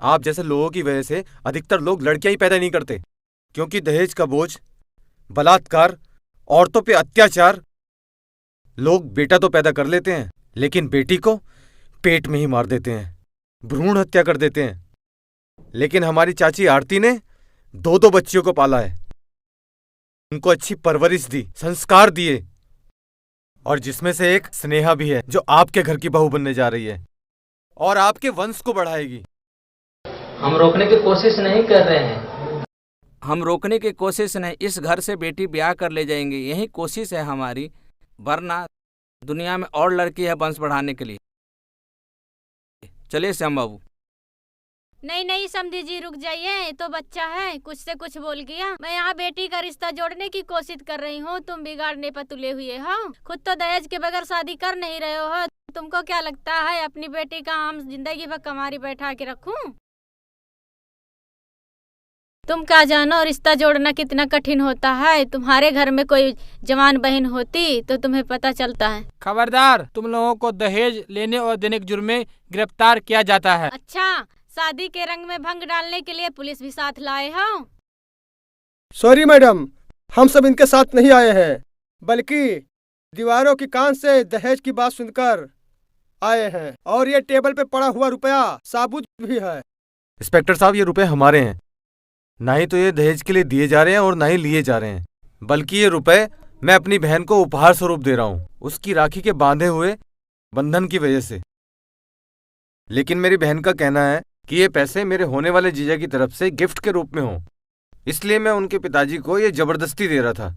आप जैसे लोगों की वजह से अधिकतर लोग लड़कियां ही पैदा नहीं करते, क्योंकि दहेज का बोझ, बलात्कार, औरतों पे अत्याचार। लोग बेटा तो पैदा कर लेते हैं, लेकिन बेटी को पेट में ही मार देते हैं, भ्रूण हत्या कर देते हैं। लेकिन हमारी चाची आरती ने 2 बच्चियों को पाला है, उनको अच्छी परवरिश दी, संस्कार दिए, और जिसमें से एक स्नेहा भी है, जो आपके घर की बहू बनने जा रही है और आपके वंश को बढ़ाएगी। हम रोकने की कोशिश नहीं कर रहे हैं। हम रोकने की कोशिश नहीं, इस घर से बेटी ब्याह कर ले जाएंगे, यही कोशिश है हमारी। वरना दुनिया में और लड़की है वंश बढ़ाने के लिए। चलिए श्याम बाबू। नहीं नहीं समधी जी, रुक जाइए, तो बच्चा है, कुछ से कुछ बोल गया। मैं यहाँ बेटी का रिश्ता जोड़ने की कोशिश कर रही हूँ, तुम बिगाड़ने पर तुले हुए हो। खुद तो दहेज के बगैर शादी कर नहीं रहे हो। तुमको क्या लगता है अपनी बेटी का हम जिंदगी भर कमारी बैठा के रखूं? तुम क्या जानो रिश्ता जोड़ना कितना कठिन होता है। तुम्हारे घर में कोई जवान बहन होती तो तुम्हें पता चलता है। खबरदार, तुम लोगों को दहेज लेने और देने के जुर्म में गिरफ्तार किया जाता है। अच्छा, शादी के रंग में भंग डालने के लिए पुलिस भी साथ लाए हो? सॉरी मैडम, हम सब इनके साथ नहीं आए हैं, बल्कि दीवारों की कान से दहेज की बात सुनकर आए हैं। और ये टेबल पे पड़ा हुआ रुपया साबुत भी है। इंस्पेक्टर साहब, ये रुपए हमारे हैं। ना ही तो ये दहेज के लिए दिए जा रहे हैं और ना ही लिए जा रहे हैं, बल्कि ये रुपए मैं अपनी बहन को उपहार स्वरूप दे रहा हूँ, उसकी राखी के बांधे हुए बंधन की वजह से। लेकिन मेरी बहन का कहना है कि ये पैसे मेरे होने वाले जीजा की तरफ से गिफ्ट के रूप में हों, इसलिए मैं उनके पिताजी को ये जबरदस्ती दे रहा था।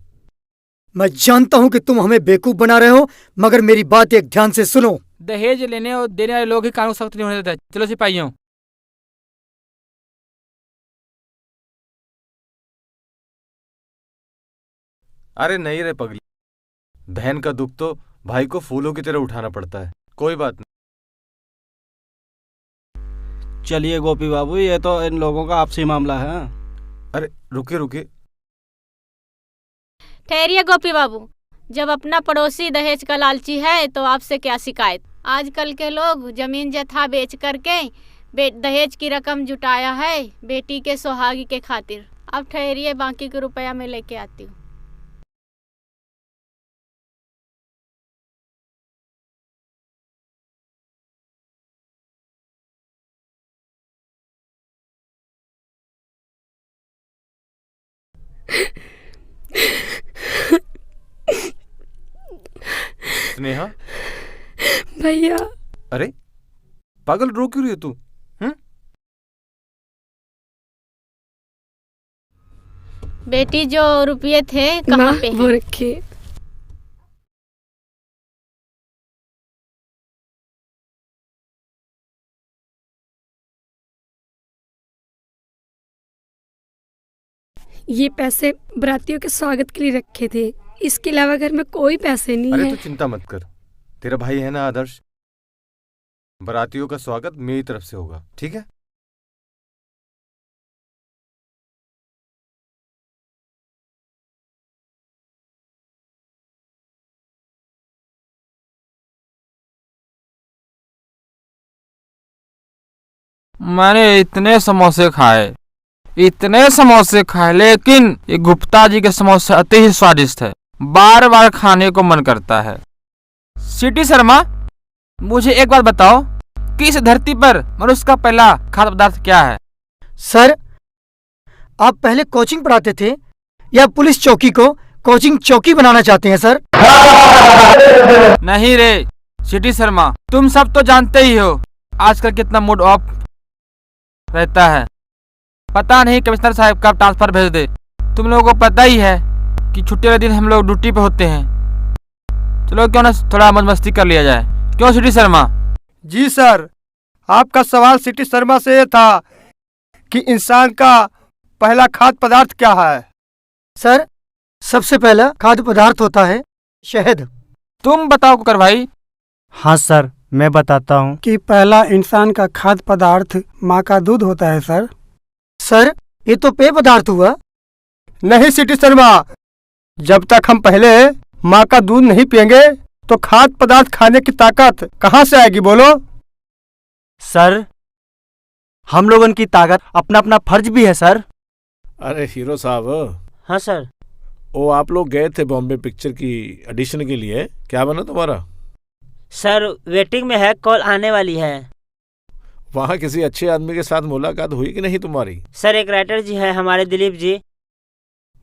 मैं जानता हूँ कि तुम हमें बेवकूफ बना रहे हो, मगर मेरी बात एक ध्यान से सुनो। दहेज लेने और देने वाले लोग ही कानून सख्त नहीं होने देते। चलो सिपाहियों। अरे नहीं रे पगली, बहन का दुख तो भाई को फूलों की तरह उठाना पड़ता है। कोई बात नहीं। चलिए गोपी बाबू, ये तो इन लोगों का आपसी मामला है। अरे रुके रुके, ठहरिए गोपी बाबू, जब अपना पड़ोसी दहेज का लालची है तो आपसे क्या शिकायत। आजकल के लोग जमीन जथा बेच करके दहेज की रकम जुटाया है बेटी के सुहागी के खातिर। अब ठहरिए, बाकी के रुपया मैं लेके आती हूँ। स्नेहा। भैया। अरे पागल, रो क्यों रही है तू? बेटी, जो रुपये थे कहाँ पे वो रखे। ये पैसे बरातियों के स्वागत के लिए रखे थे, इसके अलावा घर में कोई पैसे नहीं अरे है। तू चिंता मत कर, तेरा भाई है ना आदर्श, बरातियों का स्वागत मेरी तरफ से होगा, ठीक है? मैंने इतने समोसे खाए, लेकिन ये गुप्ता जी के समोसे अति ही स्वादिष्ट है, बार बार खाने को मन करता है। सिटी शर्मा, मुझे एक बात बताओ कि इस धरती पर मनुष्य का पहला खाद्य पदार्थ क्या है? सर, आप पहले कोचिंग पढ़ाते थे या पुलिस चौकी को कोचिंग चौकी बनाना चाहते हैं सर? नहीं रे सिटी शर्मा, तुम सब तो जानते ही हो आजकल कितना मूड ऑफ रहता है। पता नहीं कमिश्नर साहब कब ट्रांसफर भेज दे। तुम लोगों को पता ही है कि छुट्टी वाले दिन हम लोग ड्यूटी पे होते हैं। चलो क्यों ना थोड़ा मौज मस्ती कर लिया जाए, क्यों सिटी शर्मा? जी सर, आपका सवाल सिटी शर्मा से ये था कि इंसान का पहला खाद्य पदार्थ क्या है? सर, सबसे पहला खाद्य पदार्थ होता है शहद। तुम बताओ कुकर भाई। हाँ सर, मैं बताता हूँ कि पहला इंसान का खाद्य पदार्थ माँ का दूध होता है सर। सर ये तो पेय पदार्थ हुआ। नहीं सिटी शर्मा, जब तक हम पहले माँ का दूध नहीं पियेंगे तो खाद्य पदार्थ खाने की ताकत कहाँ से आएगी बोलो। सर हम लोगों की ताकत अपना अपना फर्ज भी है सर। अरे हीरो साहब। हाँ सर। वो आप लोग गए थे बॉम्बे पिक्चर की ऑडिशन के लिए, क्या बना तुम्हारा? सर वेटिंग में है, कॉल आने वाली है। वहाँ किसी अच्छे आदमी के साथ मुलाकात हुई कि नहीं तुम्हारी? सर एक राइटर जी है हमारे दिलीप जी,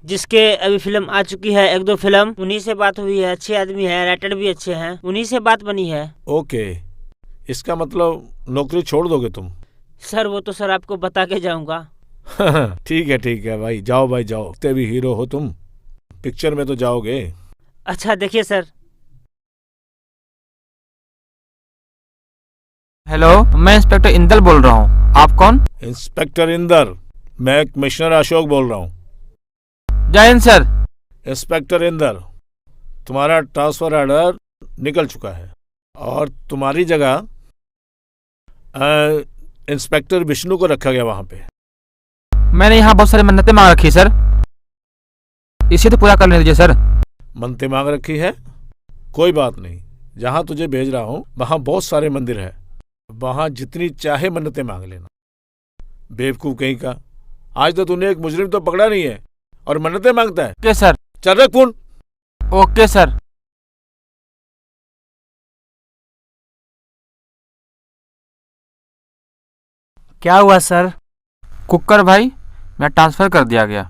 जिसके अभी फिल्म आ चुकी है, 1-2 फिल्म, उन्हीं से बात हुई है। अच्छे आदमी है, राइटर भी अच्छे हैं, उन्हीं से बात बनी है। ओके, इसका मतलब नौकरी छोड़ दोगे तुम? सर वो तो सर आपको बता के जाऊंगा। ठीक है भाई, जाओ भाई जाओ, इतने भी हीरो हो तुम, पिक्चर में तो जाओगे। अच्छा देखिए सर। हेलो, मैं इंस्पेक्टर इंदल बोल रहा हूँ। आप कौन? इंस्पेक्टर इंदर, मैं कमिश्नर अशोक बोल रहा हूँ। जय हिंद सर। इंस्पेक्टर इंदर, तुम्हारा ट्रांसफर ऑर्डर निकल चुका है और तुम्हारी जगह इंस्पेक्टर विष्णु को रखा गया वहां पे। मैंने यहाँ बहुत सारी मन्नतें मांग रखी सर, इसे तो पूरा करने दीजिए सर। मन्नतें मांग रखी है? कोई बात नहीं, जहाँ तुझे भेज रहा हूँ वहाँ बहुत सारे मंदिर हैं, वहाँ जितनी चाहे मन्नतें मांग लेना। बेवकूफ कहीं का, आज तो तूने एक मुजरिम तो पकड़ा नहीं है और मन्नतें मांगता है। Okay sir. चल रख फोन। Okay sir. क्या हुआ सर? कुकर भाई, मैं ट्रांसफर कर दिया गया।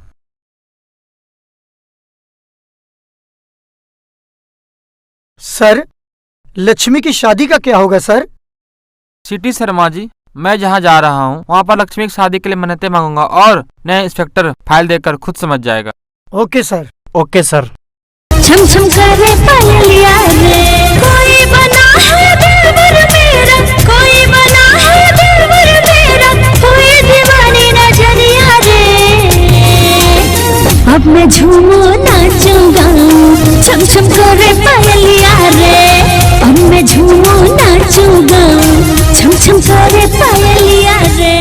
सर लक्ष्मी की शादी का क्या होगा सर? सिटी शर्मा जी, मैं जहाँ जा रहा हूँ वहाँ पर लक्ष्मी की शादी के लिए मन्नतें मांगूंगा और नया इंस्पेक्टर फाइल देकर खुद समझ जाएगा। Okay sir. Okay sir. छम छम करे पायलिया रे, कोई बना है दिलबर मेरा, कोई बना है दिलबर मेरा, कोई दीवानी नजरिया रे। अब मैं झूमू नाचूंगा, छम छम करे पायलिया रे, अब मैं झूमू नाचूंगा, छम छम करे पायलिया रे।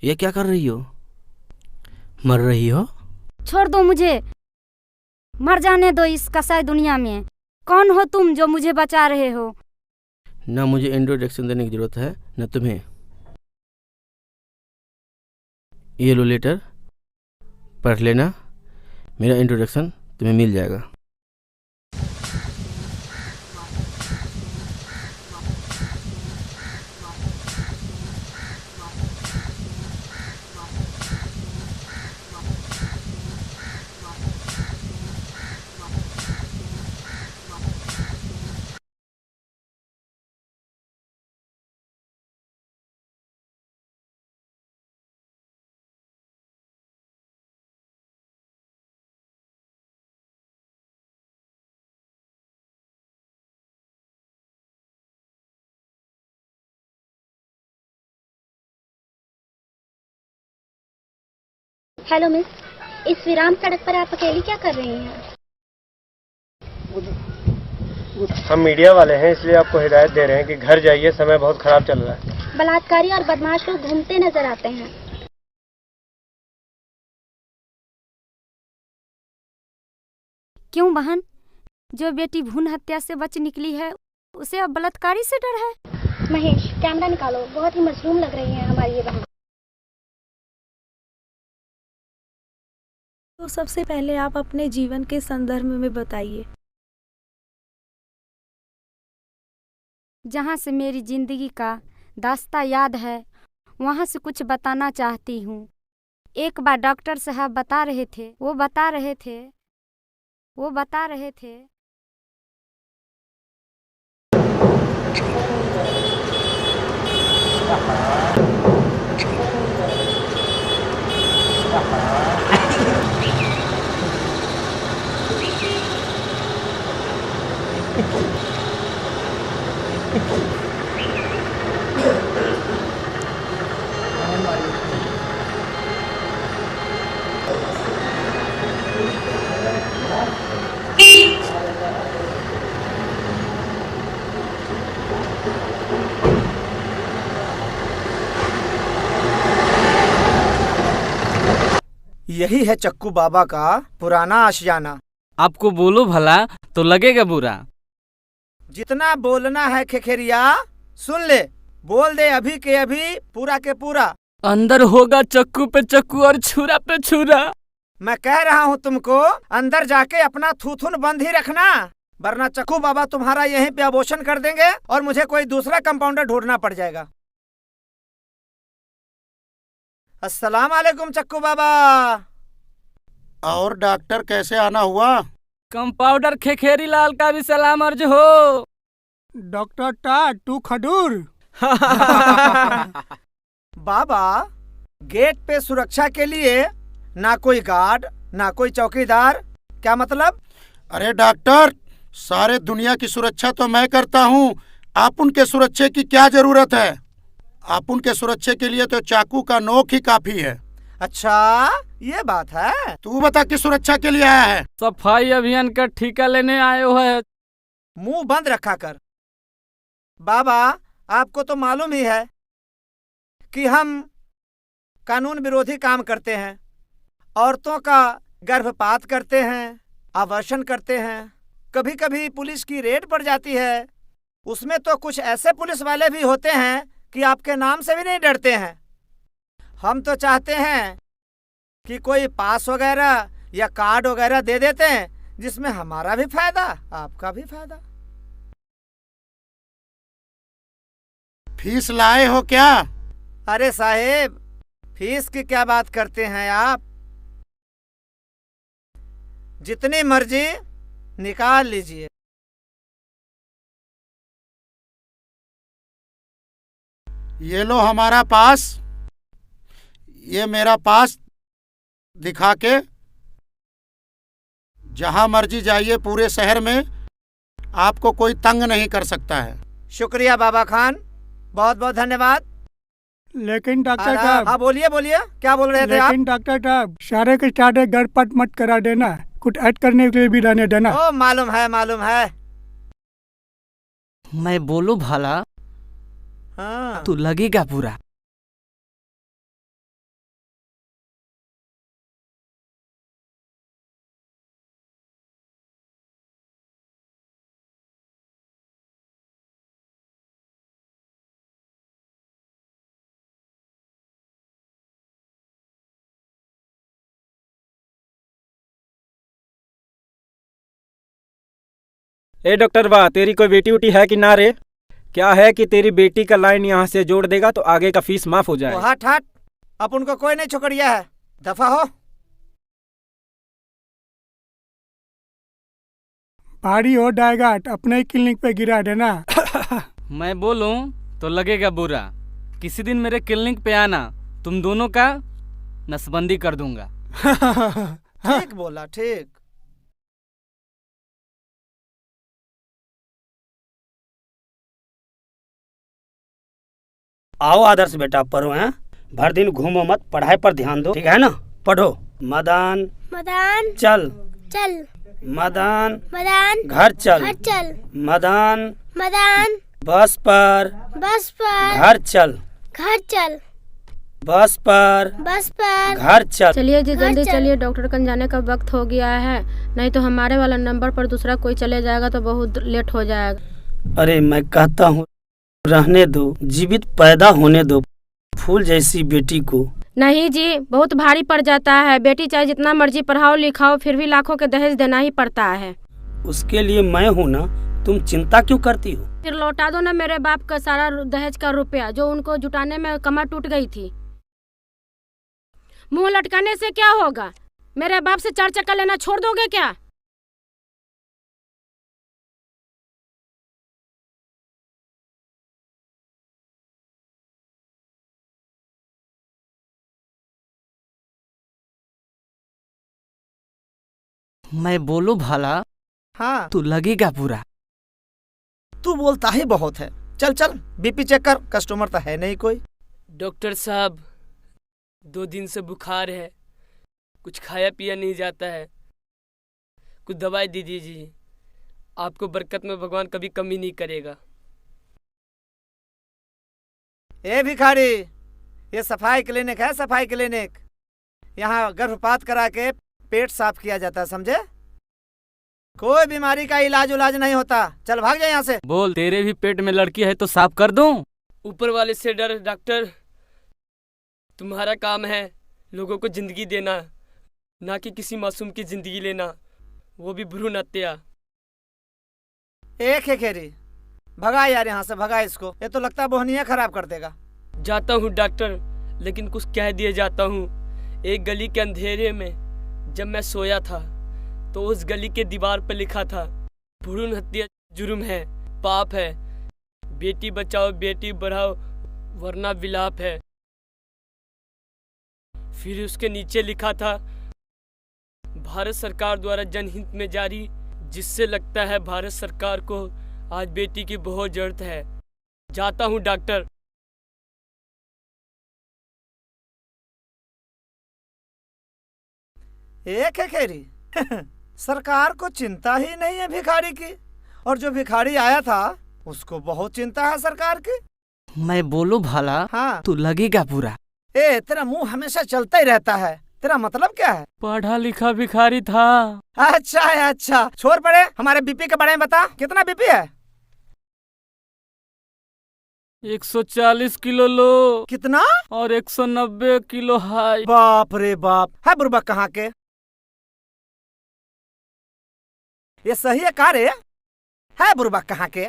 ये क्या कर रही हो? मर रही हो? छोड़ दो मुझे, मर जाने दो इस कसाई दुनिया में। कौन हो तुम जो मुझे बचा रहे हो? ना मुझे इंट्रोडक्शन देने की जरूरत है न तुम्हें। ये लो लेटर, पढ़ लेना, मेरा इंट्रोडक्शन तुम्हें मिल जाएगा। हेलो मिस, इस वीरान सड़क पर आप अकेली क्या कर रही हैं? हम मीडिया वाले हैं, इसलिए आपको हिदायत दे रहे हैं कि घर जाइए, समय बहुत खराब चल रहा है। बलात्कारी और बदमाश लोग घूमते नजर आते हैं। क्यों बहन, जो बेटी भ्रूण हत्या से बच निकली है उसे अब बलात्कारी से डर है? महेश कैमरा निकालो, बहुत ही मजलूम लग रही है हमारी ये बहन। तो सबसे पहले आप अपने जीवन के संदर्भ में बताइए। जहाँ से मेरी जिंदगी का दास्ता याद है वहाँ से कुछ बताना चाहती हूँ। एक बार डॉक्टर साहब बता रहे थे यही है चक्कू बाबा का पुराना आशियाना। आपको बोलो भला तो लगेगा बुरा। जितना बोलना है खेखेरिया सुन ले, बोल दे अभी के अभी पूरा के पूरा। अंदर होगा चक्कू पे चक्कू और छुरा पे छुरा। मैं कह रहा हूँ तुमको अंदर जाके अपना थूथुन बंद ही रखना, वरना चक्कू बाबा तुम्हारा यहीं पे अबॉर्शन कर देंगे और मुझे कोई दूसरा कंपाउंडर ढूंढना पड़ जाएगा। अस्सलाम वालेकुम चक्कू बाबा। और डॉक्टर कैसे आना हुआ? कंपाउंडर खेखेरी लाल का भी सलाम अर्ज हो। Doctor to Khadur. बाबा गेट पे सुरक्षा के लिए ना कोई गार्ड ना कोई चौकीदार, क्या मतलब? अरे डॉक्टर, सारे दुनिया की सुरक्षा तो मैं करता हूँ, आप उनके सुरक्षा की क्या जरूरत है? आप उनके सुरक्षा के लिए तो चाकू का नोक ही काफी है। अच्छा ये बात है। तू बता किस सुरक्षा के लिए आया है? सफाई अभियान का ठेका लेने आए हो है। मुंह बंद रखा कर। बाबा आपको तो मालूम ही है कि हम कानून विरोधी काम करते हैं, औरतों का गर्भपात करते हैं, आवर्षण करते हैं, कभी कभी पुलिस की रेड पड़ जाती है। उसमें तो कुछ ऐसे पुलिस वाले भी होते हैं कि आपके नाम से भी नहीं डरते हैं। हम तो चाहते हैं कि कोई पास वगैरह या कार्ड वगैरह दे देते हैं जिसमें हमारा भी फायदा आपका भी फायदा। फीस लाए हो क्या? अरे साहेब फीस की क्या बात करते हैं आप, जितनी मर्जी निकाल लीजिए। ये लो हमारा पास, ये मेरा पास दिखा के जहां मर्जी जाइए पूरे शहर में, आपको कोई तंग नहीं कर सकता है। शुक्रिया बाबा खान, बहुत बहुत धन्यवाद। लेकिन डॉक्टर साहब। हाँ बोलिए बोलिए, क्या बोल रहे थे आप? लेकिन डॉक्टर साहब सारे के सारे गड़पट मत करा देना, कुछ ऐड करने के लिए भी रहने देना। ओ मालूम है मालूम है। मैं बोलू भला हाँ। तू लगेगा बुरा। ए डॉक्टर बा, तेरी कोई बेटी उटी है कि ना रे? क्या है कि तेरी बेटी का लाइन यहाँ से जोड़ देगा तो आगे का फीस माफ हो जाए। हट हट, अब उनको कोई नहीं छोकरिया है, दफा हो। भारी हो जाएगा अपने ही क्लिनिक पे गिरा देना। मैं बोलूं तो लगेगा बुरा। किसी दिन मेरे क्लिनिक पे आना, तुम दोनों का नसबंदी कर दूंगा। ठीक बोला, ठीक। आओ आदर्श बेटा, पढ़ो हैं। भर दिन घूमो मत, पढ़ाई पर ध्यान दो, ठीक है ना? पढ़ो। मदान मदान चल चल, मदान मदान घर चल, घर चल, मदान मदान बस पर घर चल, घर चल, बस पर घर चल। चलिए जी जल्दी चलिए, डॉक्टर कन जाने का वक्त हो गया है, नहीं तो हमारे वाला नंबर पर दूसरा कोई चले जाएगा तो बहुत लेट हो जाएगा। अरे मैं कहता हूँ रहने दो, जीवित पैदा होने दो फूल जैसी बेटी को। नहीं जी, बहुत भारी पड़ जाता है। बेटी चाहे जितना मर्जी पढ़ाओ लिखाओ फिर भी लाखों के दहेज देना ही पड़ता है। उसके लिए मैं हूँ ना, तुम चिंता क्यों करती हो? फिर लौटा दो ना मेरे बाप का सारा दहेज का रुपया जो उनको जुटाने में कमर टूट गई थी। मुंह लटकाने से क्या होगा? मेरे बाप से 4 चक्कर लेना छोड़ दोगे क्या? मैं बोलूं भला? हाँ तू लगेगा पूरा। तू बोलता ही बहुत है। चल चल बीपी चेक कर, कस्टमर तो है नहीं कोई। डॉक्टर साहब 2 दिन से बुखार है, कुछ खाया पिया नहीं जाता है, कुछ दवाई दे दीजिए। आपको बरकत में भगवान कभी कमी नहीं करेगा। ए भिखारी, ये सफाई क्लिनिक है, सफाई क्लिनिक। यहाँ गर्भपात करा के पेट साफ किया जाता है, समझे? कोई बीमारी का इलाज नहीं होता। चल भाग जा यहाँ से। बोल, तेरे भी पेट में लड़की है तो साफ कर दूं? ऊपर वाले से डर डॉक्टर, तुम्हारा काम है लोगों को जिंदगी देना, ना कि किसी मासूम की जिंदगी लेना, वो भी भ्रूण हत्या। एक है खेरी, भगा यार यहाँ से, भगा इसको। ये तो लगता है बोहनिया खराब कर देगा। जाता हूँ डॉक्टर, लेकिन कुछ कह दिए जाता हूँ। एक गली के अंधेरे में जब मैं सोया था तो उस गली के दीवार पर लिखा था, भ्रूण हत्या जुर्म है, पाप है, बेटी बचाओ बेटी बढ़ाओ वरना विलाप है। फिर उसके नीचे लिखा था, भारत सरकार द्वारा जनहित में जारी, जिससे लगता है भारत सरकार को आज बेटी की बहुत जरूरत है। जाता हूँ डॉक्टर। एक है खेरी सरकार को चिंता ही नहीं है भिखारी की, और जो भिखारी आया था उसको बहुत चिंता है सरकार की। मैं बोलूं भला? हाँ तू लगेगा पूरा। ए तेरा मुंह हमेशा चलता ही रहता है, तेरा मतलब क्या है? पढ़ा लिखा भिखारी था। अच्छा है, अच्छा छोड़ पड़े। हमारे बीपी के बारे में बता, कितना बीपी है? 140 किलो लो। कितना? और 190 किलो हाई। बाप रे बाप। है बुरबक कहाँ के? ये सही है का रे? है बुरबक कहाँ के?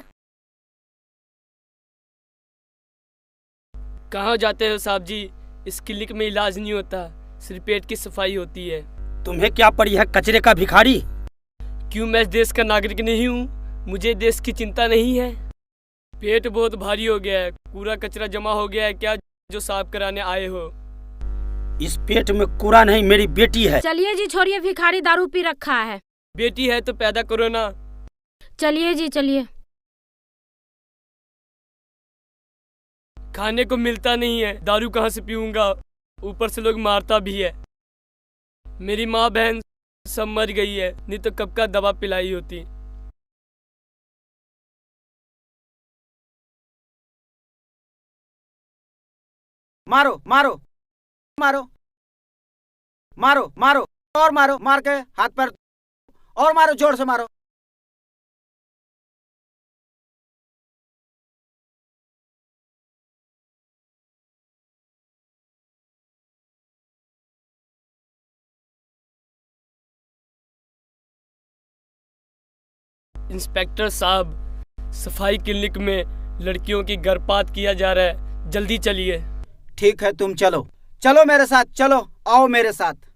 कहाँ जाते हो साहब जी? इस क्लिनिक में इलाज नहीं होता, सिर्फ पेट की सफाई होती है। तुम्हें क्या पड़ी है कचरे का भिखारी? क्यों मैं देश का नागरिक नहीं हूँ? मुझे देश की चिंता नहीं है? पेट बहुत भारी हो गया है, कूड़ा कचरा जमा हो गया है क्या जो साफ कराने आए हो? इस पेट में कूड़ा नहीं, मेरी बेटी है। चलिए जी छोड़िए, भिखारी दारू पी रखा है। बेटी है तो पैदा करो ना। चलिए जी चलिए। खाने को मिलता नहीं है, दारू कहाँ से पीऊंगा? ऊपर से लोग मारता भी है। मेरी माँ बहन सब मर गई है, नहीं तो कब का दवा पिलाई होती। मारो मारो मारो मारो मारो और मारो, मार के हाथ पैर और मारो, जोर से मारो। इंस्पेक्टर साहब, सफाई क्लिनिक में लड़कियों की गर्भपात किया जा रहा है, जल्दी चलिए। ठीक है तुम चलो, चलो मेरे साथ, चलो आओ मेरे साथ।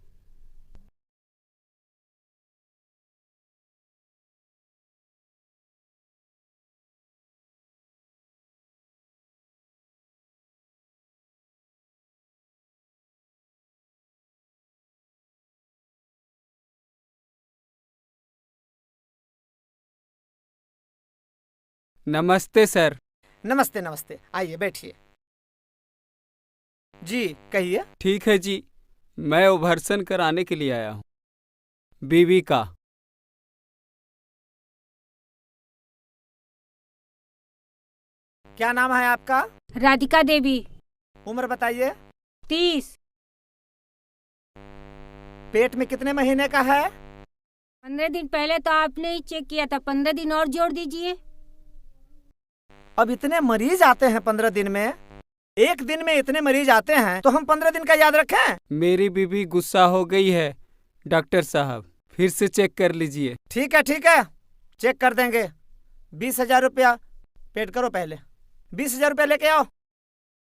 नमस्ते सर। नमस्ते नमस्ते, आइए बैठिए। जी कहिए। ठीक है जी, मैं ओवरसन कराने के लिए आया हूँ, बीवी का। क्या नाम है आपका? राधिका देवी। उम्र बताइए। 30। पेट में कितने महीने का है? 15 दिन पहले तो आपने ही चेक किया था, 15 दिन और जोड़ दीजिए। अब इतने मरीज आते हैं 15 दिन में, एक दिन में इतने मरीज आते हैं तो हम 15 दिन का याद रखें? मेरी बीबी गुस्सा हो गई है डॉक्टर साहब, फिर से चेक कर लीजिए। ठीक है चेक कर देंगे। 20,000 रुपया पेड करो पहले। 20,000 रुपया लेके आओ।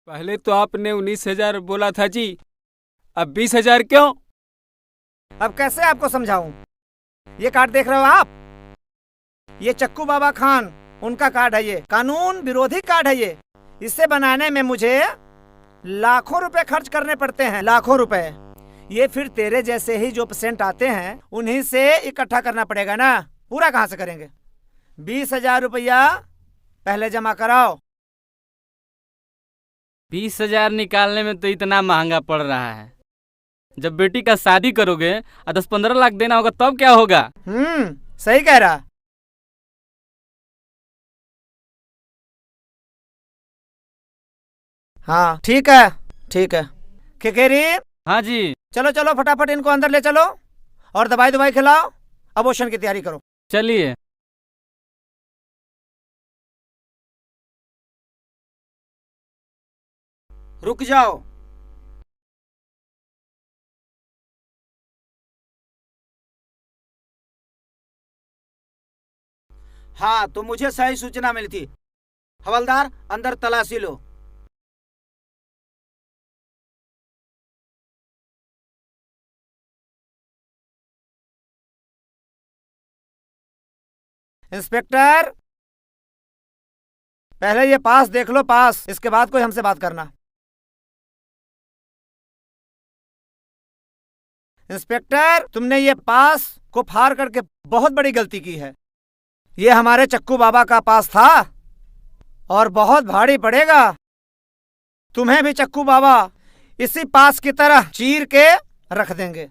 पहले तो आपने 19,000 बोला था जी, अब 20,000 क्यों? अब कैसे आपको समझाऊं? ये कार्ड देख रहे हो आप? ये चक्कू बाबा खान उनका कार्ड है। ये कानून विरोधी कार्ड है। ये इसे बनाने में मुझे लाखों रुपए खर्च करने पड़ते हैं, लाखों रुपए। ये फिर तेरे जैसे ही जो पेशेंट आते हैं उन्हीं से इकट्ठा करना पड़ेगा ना। पूरा कहाँ से करेंगे? 20,000 रुपया पहले जमा कराओ। 20,000 निकालने में तो इतना महंगा पड़ रहा है। जब बेटी का शादी करोगे और 10-15 लाख देना होगा तब क्या होगा? सही कह रहा। हाँ ठीक है। केकेरी। हाँ जी। चलो फटाफट इनको अंदर ले चलो और दवाई खिलाओ। अबॉर्शन की तैयारी करो। चलिए। रुक जाओ। हाँ, तो मुझे सही सूचना मिली थी। हवलदार, अंदर तलाशी लो। इंस्पेक्टर, पहले ये पास देख लो, पास। इसके बाद कोई हमसे बात करना। इंस्पेक्टर, तुमने ये पास को फाड़ करके बहुत बड़ी गलती की है। ये हमारे चक्कू बाबा का पास था और बहुत भारी पड़ेगा। तुम्हें भी चक्कू बाबा इसी पास की तरह चीर के रख देंगे।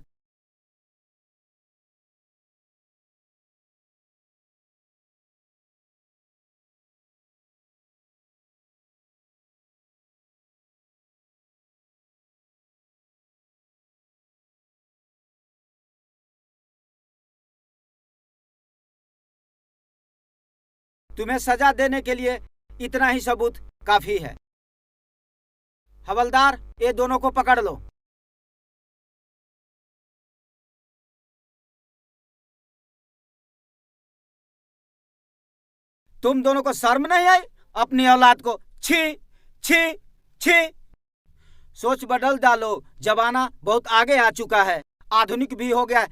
तुम्हें सजा देने के लिए इतना ही सबूत काफी है। हवलदार, ये दोनों को पकड़ लो। तुम दोनों को शर्म नहीं आई अपनी औलाद को? छी छी छी। सोच बदल डालो, जमाना बहुत आगे आ चुका है, आधुनिक भी हो गया है।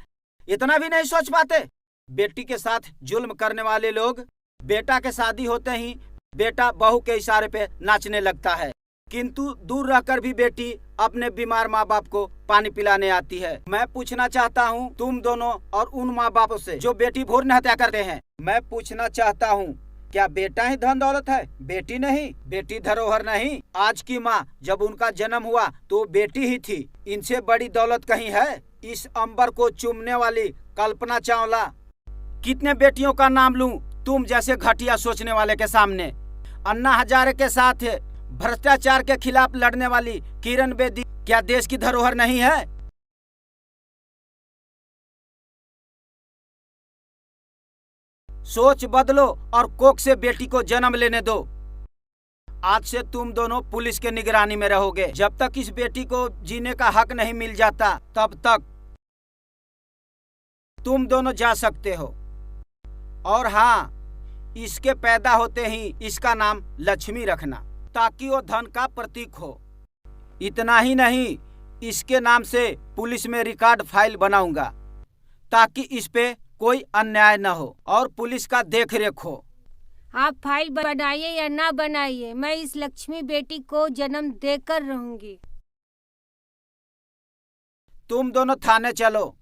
इतना भी नहीं सोच पाते? बेटी के साथ जुल्म करने वाले लोग बेटा के शादी होते ही बेटा बहू के इशारे पे नाचने लगता है, किंतु दूर रहकर भी बेटी अपने बीमार माँ बाप को पानी पिलाने आती है। मैं पूछना चाहता हूँ तुम दोनों और उन माँ बापों से जो बेटी भ्रूण हत्या करते हैं, मैं पूछना चाहता हूँ क्या बेटा ही धन दौलत है? बेटी नहीं, बेटी धरोहर नहीं। आज की माँ जब उनका जन्म हुआ तो बेटी ही थी। इनसे बड़ी दौलत कहीं है? इस अंबर को चूमने वाली कल्पना चावला। कितने बेटियों का नाम लूं तुम जैसे घटिया सोचने वाले के सामने? अन्ना हजारे के साथ भ्रष्टाचार के खिलाफ लड़ने वाली किरण बेदी क्या देश की धरोहर नहीं है? सोच बदलो और कोख से बेटी को जन्म लेने दो। आज से तुम दोनों पुलिस के निगरानी में रहोगे। जब तक इस बेटी को जीने का हक नहीं मिल जाता तब तक तुम दोनों जा सकते हो। और हाँ, इसके पैदा होते ही इसका नाम लक्ष्मी रखना ताकि वो धन का प्रतीक हो। इतना ही नहीं, इसके नाम से पुलिस में रिकॉर्ड फाइल बनाऊंगा ताकि इस पे कोई अन्याय न हो और पुलिस का देख रेख हो। आप फाइल बनाइए या ना बनाइए, मैं इस लक्ष्मी बेटी को जन्म देकर रहूंगी। तुम दोनों थाने चलो।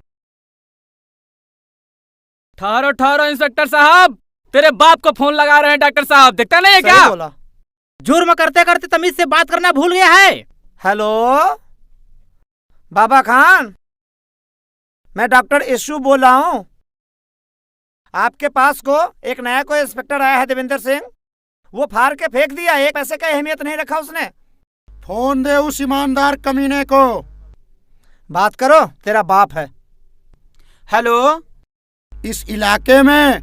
ठहरो इंस्पेक्टर साहब, तेरे बाप को फोन लगा रहे हैं डॉक्टर साहब, देखता नहीं है क्या? बोला। जुर्म करते करते तमीज से बात करना भूल गया है। हेलो बाबा खान, मैं डॉक्टर यशु बोल रहा हूँ। आपके पास को एक नया कोई इंस्पेक्टर आया है, देवेंद्र सिंह। वो फाड़ के फेंक दिया, एक पैसे का अहमियत नहीं रखा उसने। फोन दे उस ईमानदार कमीने को। बात करो, तेरा बाप है। हेलो, इस इलाके में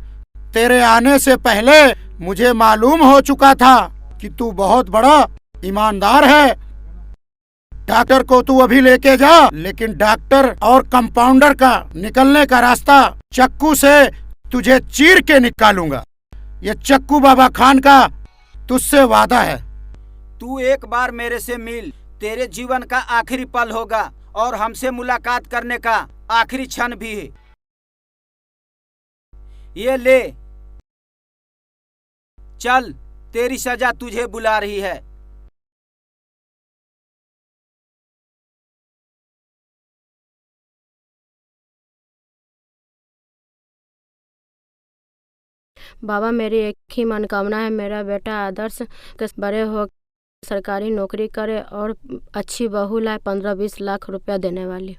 तेरे आने से पहले मुझे मालूम हो चुका था कि तू बहुत बड़ा ईमानदार है। डॉक्टर को तू अभी लेके जा, लेकिन डॉक्टर और कंपाउंडर का निकलने का रास्ता चक्कू से तुझे चीर के निकालूंगा। ये चक्कू बाबा खान का तुझसे वादा है। तू एक बार मेरे से मिल, तेरे जीवन का आखिरी पल होगा और हमसे मुलाकात करने का आखिरी क्षण भी है। ये ले, चल, तेरी सजा तुझे बुला रही है। बाबा, मेरी एक ही मनोकामना है, मेरा बेटा आदर्श बड़े हो सरकारी नौकरी करे और अच्छी बहू लाए, 15-20 लाख रुपया देने वाली।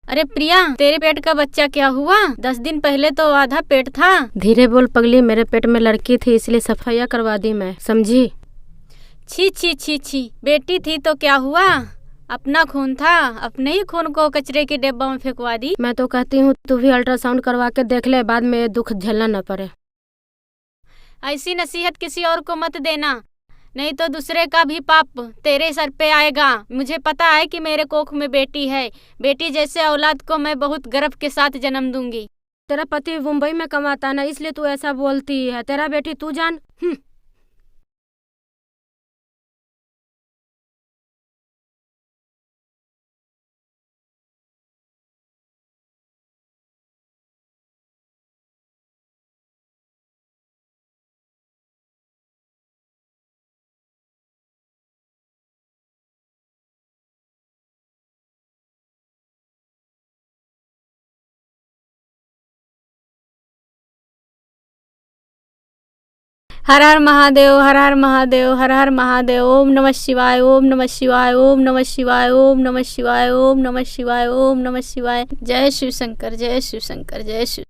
अरे प्रिया, तेरे पेट का बच्चा क्या हुआ? 10 दिन पहले तो आधा पेट था। धीरे बोल पगली, मेरे पेट में लड़की थी इसलिए सफाइयाँ करवा दी मैं, समझी? छी छी छी छी, बेटी थी तो क्या हुआ? अपना खून था, अपने ही खून को कचरे के डिब्बा में फेंकवा दी। मैं तो कहती हूँ तू भी अल्ट्रासाउंड करवा के देख ले, बाद में ये दुख झेलना न पड़े। ऐसी नसीहत किसी और को मत देना, नहीं तो दूसरे का भी पाप तेरे सर पे आएगा। मुझे पता है कि मेरे कोख में बेटी है, बेटी जैसे औलाद को मैं बहुत गर्व के साथ जन्म दूंगी। तेरा पति मुंबई में कमाता ना, इसलिए तू ऐसा बोलती है। तेरा बेटी तू जान। हर हर महादेव, हर हर महादेव, हर हर महादेव। ओम नमः शिवाय, ओम नमः शिवाय, ओम नमः शिवाय, ओम नमः शिवाय, ओम नमः शिवाय, ओम नमः शिवाय। जय शिव शंकर, जय शिव शंकर, जय शिव।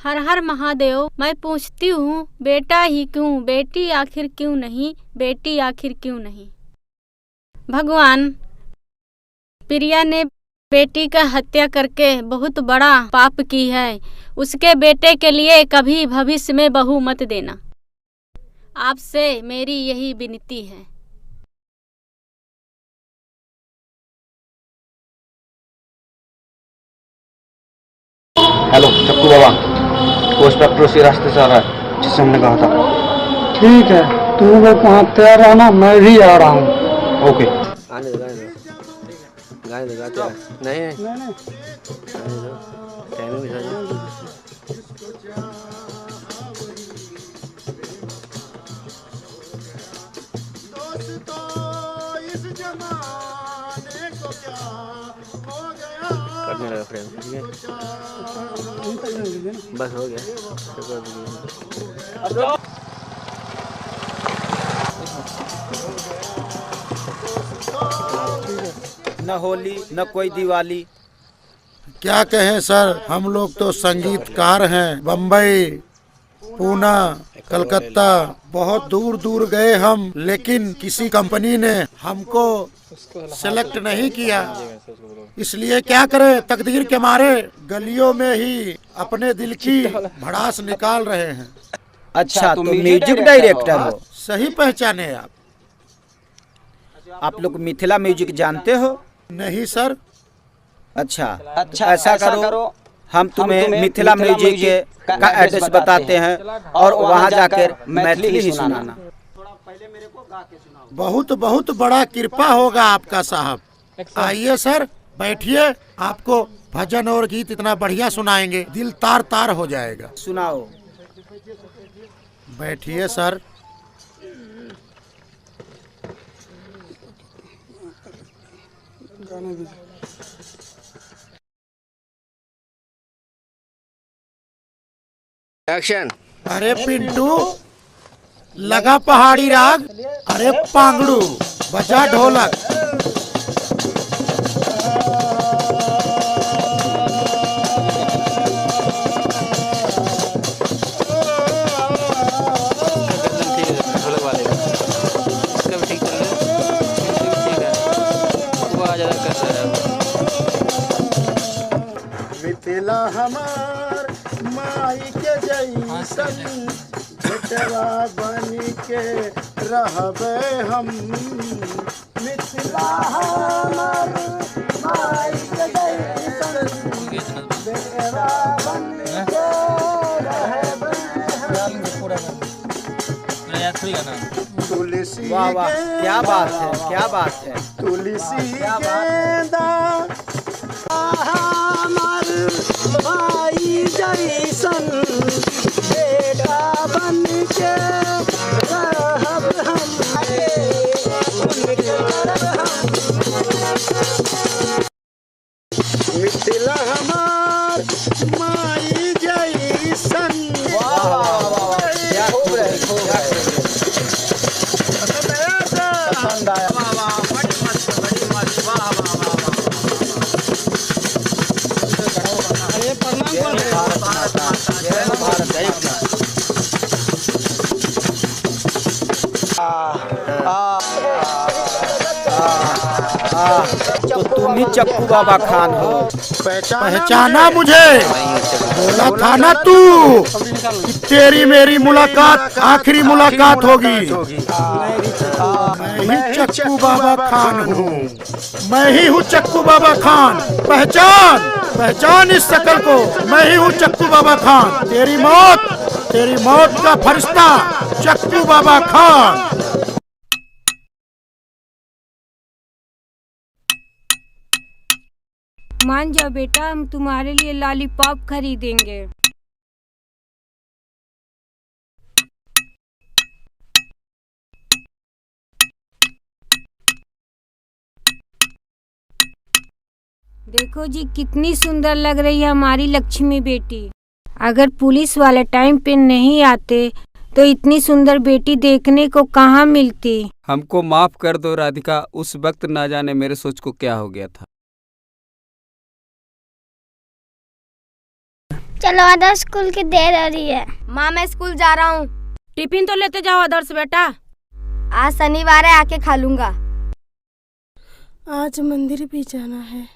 हर हर महादेव। मैं पूछती हूँ, बेटा ही क्यों, बेटी आखिर क्यों नहीं, बेटी आखिर क्यों नहीं? भगवान, प्रिया ने बेटी का हत्या करके बहुत बड़ा पाप की है। उसके बेटे के लिए कभी भविष्य में बहू मत देना। आपसे मेरी यही विनती है। हेलो चक्कू बाबा, पोस्ट डॉक्टर उसी रास्ते से आ रहा है जिससे हमने कहा था। ठीक है, तुम लोग वहाँ तैयार रहना, मैं भी आ रहा हूँ। ओके। करने लगा फ्रेंड, ठीक है, बस हो गया। न होली न कोई दिवाली। क्या कहें सर, हम लोग तो संगीतकार हैं। बम्बई, पूना, कलकत्ता, बहुत दूर दूर गए हम, लेकिन किसी कंपनी ने हमको सेलेक्ट नहीं किया। इसलिए क्या करें, तकदीर के मारे गलियों में ही अपने दिल की भड़ास निकाल रहे हैं। अच्छा, तो म्यूजिक डायरेक्टर हो? सही पहचाने आप। आप लोग मिथिला म्यूजिक जानते हो? नहीं सर। अच्छा, ऐसा करो, हम तुम्हें मिथिला म्यूजिक का एड्रेस बताते हैं और वहाँ जाकर मैथिली ही सुनाना। बहुत बहुत बड़ा कृपा होगा आपका साहब। आइए सर, बैठिए, आपको भजन और गीत इतना बढ़िया सुनाएंगे, दिल तार तार हो जाएगा। सुनाओ। बैठिए सर। एक्शन। अरे पिंटू, लगा पहाड़ी राग, अरे पांगड़ू, बजा ढोलक। ढोलक वाले का इसका भी ठीक चल रहा है, ठीक है, वो आ ज़्यादा कर रहा है। मिथिला हमार माई के जैसन बेटवा बन के रहबे हम। मिथिला हमार माई के जैसन बेटवा बन के रहबे हम। तुलसी वाह वाह, क्या बात है, क्या बात है। तुलसी गेंदा हमार भाई जैसन बेटा बन के रहब हम। मिथिला हमार माई जैसन। वाह वाह वाह वाह, क्या खूब रहे, खूब रहे। पसंद आया। वाह वाह, बड़ी मस्त, बड़ी मस्त, वाह वाह वाह वाह। अरे प्रणाम कर भारत माता, जय हो भारत, जय हो। तो तुम ही चक्कू बाबा खान हो। पहचाना मुझे? बोला था ना तू कि तेरी मेरी मुलाकात आखिरी मुलाकात होगी। मैं ही चक्कू बाबा खान हूँ, मैं ही हूँ चक्कू बाबा खान। पहचान, पहचान इस शकल को, मैं ही हूँ चक्कू बाबा खान। तेरी मौत का फरिश्ता चक्कू बाबा खान। मान जाओ बेटा, हम तुम्हारे लिए लॉलीपॉप खरीदेंगे। देखो जी, कितनी सुंदर लग रही है हमारी लक्ष्मी बेटी। अगर पुलिस वाले टाइम पे नहीं आते तो इतनी सुंदर बेटी देखने को कहाँ मिलती। हमको माफ कर दो राधिका, उस वक्त ना जाने मेरे सोच को क्या हो गया था। चलो आदर्श, स्कूल की देर हो रही है। माँ, मैं स्कूल जा रहा हूँ। टिफिन तो लेते जाओ आदर्श बेटा। आज शनिवार है, आके खा लूंगा। आज मंदिर भी जाना है।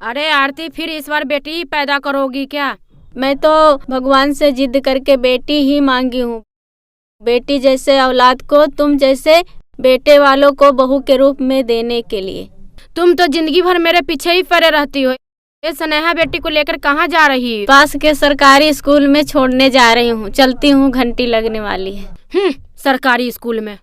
अरे आरती, फिर इस बार बेटी ही पैदा करोगी क्या? मैं तो भगवान से जिद करके बेटी ही मांगी हूँ। बेटी जैसे औलाद को तुम जैसे बेटे वालों को बहू के रूप में देने के लिए। तुम तो जिंदगी भर मेरे पीछे ही पड़े रहती हो। ये स्नेहा बेटी को लेकर कहाँ जा रही है? पास के सरकारी स्कूल में छोड़ने जा रही हूँ। चलती हूँ, घंटी लगने वाली है। सरकारी स्कूल में।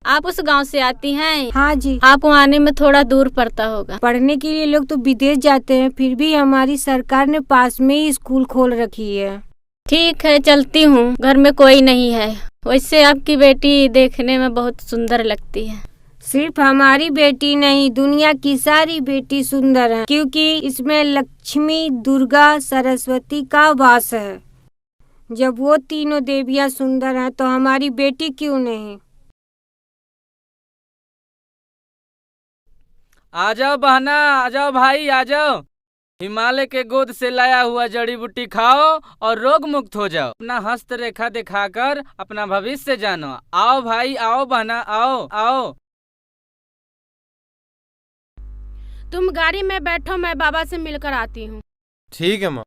आप उस गांव से आती हैं? हाँ जी। आप वहाँ आने में थोड़ा दूर पड़ता होगा। पढ़ने के लिए लोग तो विदेश जाते हैं, फिर भी हमारी सरकार ने पास में ही स्कूल खोल रखी है। ठीक है, चलती हूँ, घर में कोई नहीं है। वैसे आपकी बेटी देखने में बहुत सुंदर लगती है। सिर्फ हमारी बेटी नहीं, दुनिया की सारी बेटी सुंदर है, क्योंकि इसमें लक्ष्मी, दुर्गा, सरस्वती का वास है। जब वो तीनों देवियां सुंदर हैं तो हमारी बेटी क्यों नहीं? आ जाओ बहना, आ जाओ भाई, आ जाओ। हिमालय के गोद से लाया हुआ जड़ी बूटी खाओ और रोग मुक्त हो जाओ। अपना हस्त रेखा दिखाकर अपना भविष्य जानो। आओ भाई, आओ बहना, आओ आओ। तुम गाड़ी में बैठो, मैं बाबा से मिलकर आती हूँ। ठीक है माँ।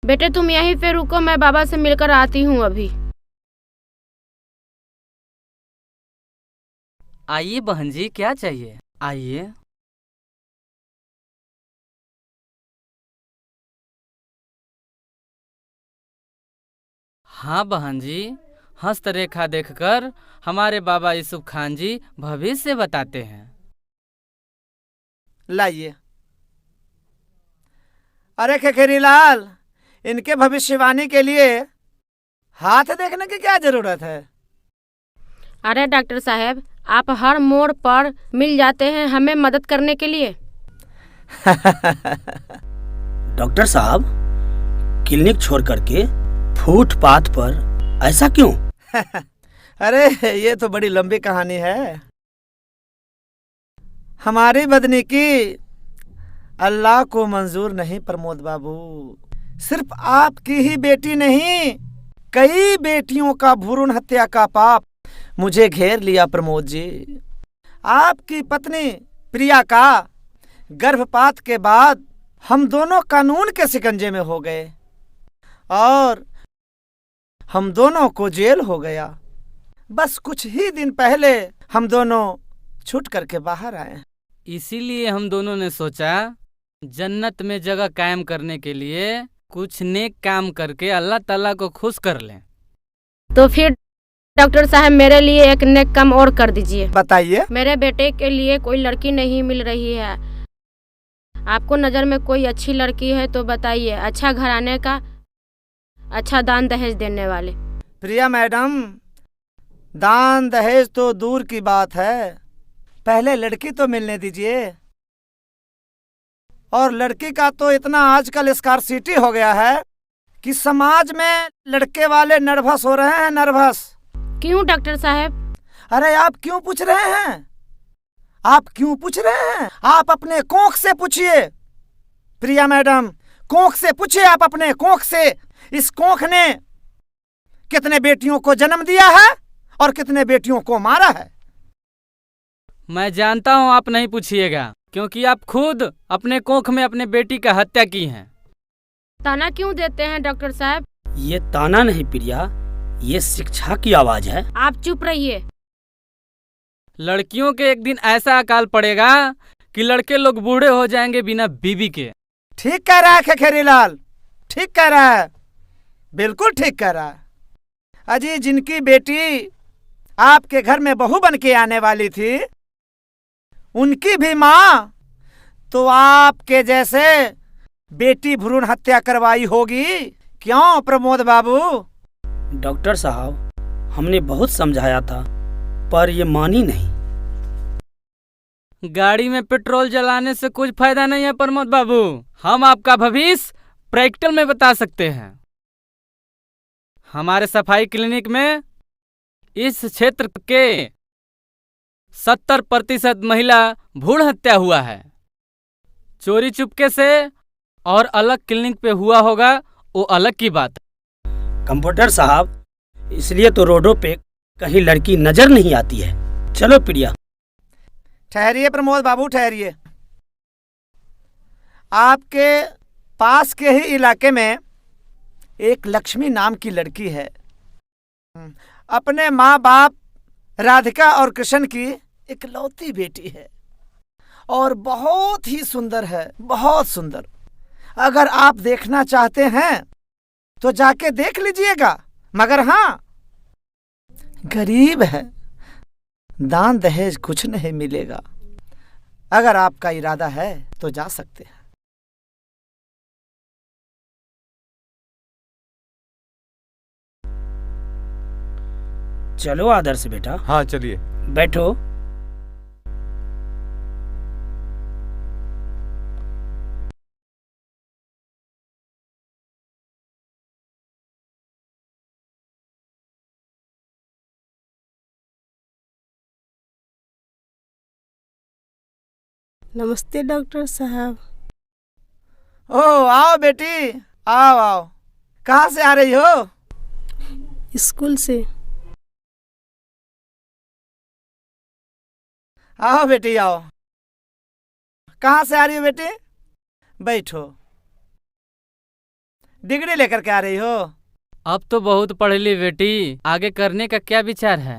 बेटे तुम यहीं पे रुको, मैं बाबा से मिलकर आती हूँ अभी। आइए बहन जी, क्या चाहिए? आइए। हाँ बहन जी, हस्त रेखा देखकर हमारे बाबा यूसुफ खान जी भविष्य बताते हैं। लाइए। अरे खेखेरीलाल, इनके भविष्यवाणी के लिए हाथ देखने की क्या जरूरत है? अरे डॉक्टर साहब, आप हर मोड़ पर मिल जाते हैं हमें मदद करने के लिए। डॉक्टर साहब, क्लिनिक छोड़ करके फुटपाथ पर ऐसा क्यों? अरे ये तो बड़ी लंबी कहानी है। हमारी बदनी की अल्लाह को मंजूर नहीं प्रमोद बाबू। सिर्फ आपकी ही बेटी नहीं, कई बेटियों का भ्रूण हत्या का पाप मुझे घेर लिया प्रमोद जी। आपकी पत्नी प्रिया का गर्भपात के बाद हम दोनों कानून के शिकंजे में हो गए और हम दोनों को जेल हो गया। बस कुछ ही दिन पहले हम दोनों छूट करके बाहर आए। इसीलिए हम दोनों ने सोचा जन्नत में जगह कायम करने के लिए कुछ नेक काम करके अल्लाह ताला को खुश कर लें। तो फिर डॉक्टर साहब मेरे लिए एक नेक काम और कर दीजिए। बताइए। मेरे बेटे के लिए कोई लड़की नहीं मिल रही है। आपको नज़र में कोई अच्छी लड़की है तो बताइए, अच्छा घराने का, अच्छा दान दहेज देने वाले। प्रिया मैडम, दान दहेज तो दूर की बात है, पहले लड़की तो मिलने दीजिए। और लड़की का तो इतना आजकल स्कार्सिटी हो गया है कि समाज में लड़के वाले नर्वस हो रहे हैं, नर्वस। क्यों डॉक्टर साहब? अरे आप क्यों पूछ रहे हैं? आप क्यों पूछ रहे हैं? आप अपने कोख से पूछिए प्रिया मैडम, कोख से पूछिए आप अपने कोख से। इस कोख ने कितने बेटियों को जन्म दिया है और कितने बेटियों को मारा है। मैं जानता हूँ आप नहीं पूछिएगा, क्योंकि आप खुद अपने कोख में अपने बेटी का हत्या की हैं। ताना क्यों देते हैं डॉक्टर साहब? ये ताना नहीं प्रिया, ये शिक्षा की आवाज है। आप चुप रहिए। लड़कियों के एक दिन ऐसा अकाल पड़ेगा कि लड़के लोग बूढ़े हो जाएंगे बिना बीवी के। ठीक कह रहा है खेखेरीलाल, ठीक कह रहा है, बिल्कुल ठीक कह रहा है। अजी जिनकी बेटी आपके घर में बहू बन के आने वाली थी, उनकी भी माँ तो आपके जैसे बेटी भ्रूण हत्या करवाई होगी। क्यों प्रमोद बाबू? डॉक्टर साहब, हमने बहुत समझाया था पर ये मानी नहीं। गाड़ी में पेट्रोल जलाने से कुछ फायदा नहीं है प्रमोद बाबू। हम आपका भविष्य प्रैक्टिकल में बता सकते हैं। हमारे सफाई क्लिनिक में इस क्षेत्र के 70% महिला भ्रूण हत्या हुआ है। चोरी चुपके से और अलग क्लिनिक पे हुआ होगा, वो अलग की बात। कंप्यूटर साहब, इसलिए तो रोडों पे कहीं लड़की नजर नहीं आती है। चलो प्रिया। ठहरिए प्रमोद बाबू, ठहरिए। आपके पास के ही इलाके में एक लक्ष्मी नाम की लड़की है। अपने माँ बाप राधिका और कृष्ण की इकलौती बेटी है और बहुत ही सुंदर है, बहुत सुंदर। अगर आप देखना चाहते हैं तो जाके देख लीजिएगा, मगर हाँ, गरीब है, दान दहेज कुछ नहीं मिलेगा। अगर आपका इरादा है तो जा सकते हैं। चलो आदर्श बेटा। हाँ चलिए। बैठो। नमस्ते डॉक्टर साहब। ओ आओ बेटी, आओ आओ। कहाँ से आ रही हो? स्कूल से। आओ बेटी आओ। कहाँ से आ रही हो बेटी? बैठो। डिग्री लेकर के आ रही हो? अब तो बहुत पढ़ ली बेटी, आगे करने का क्या विचार है?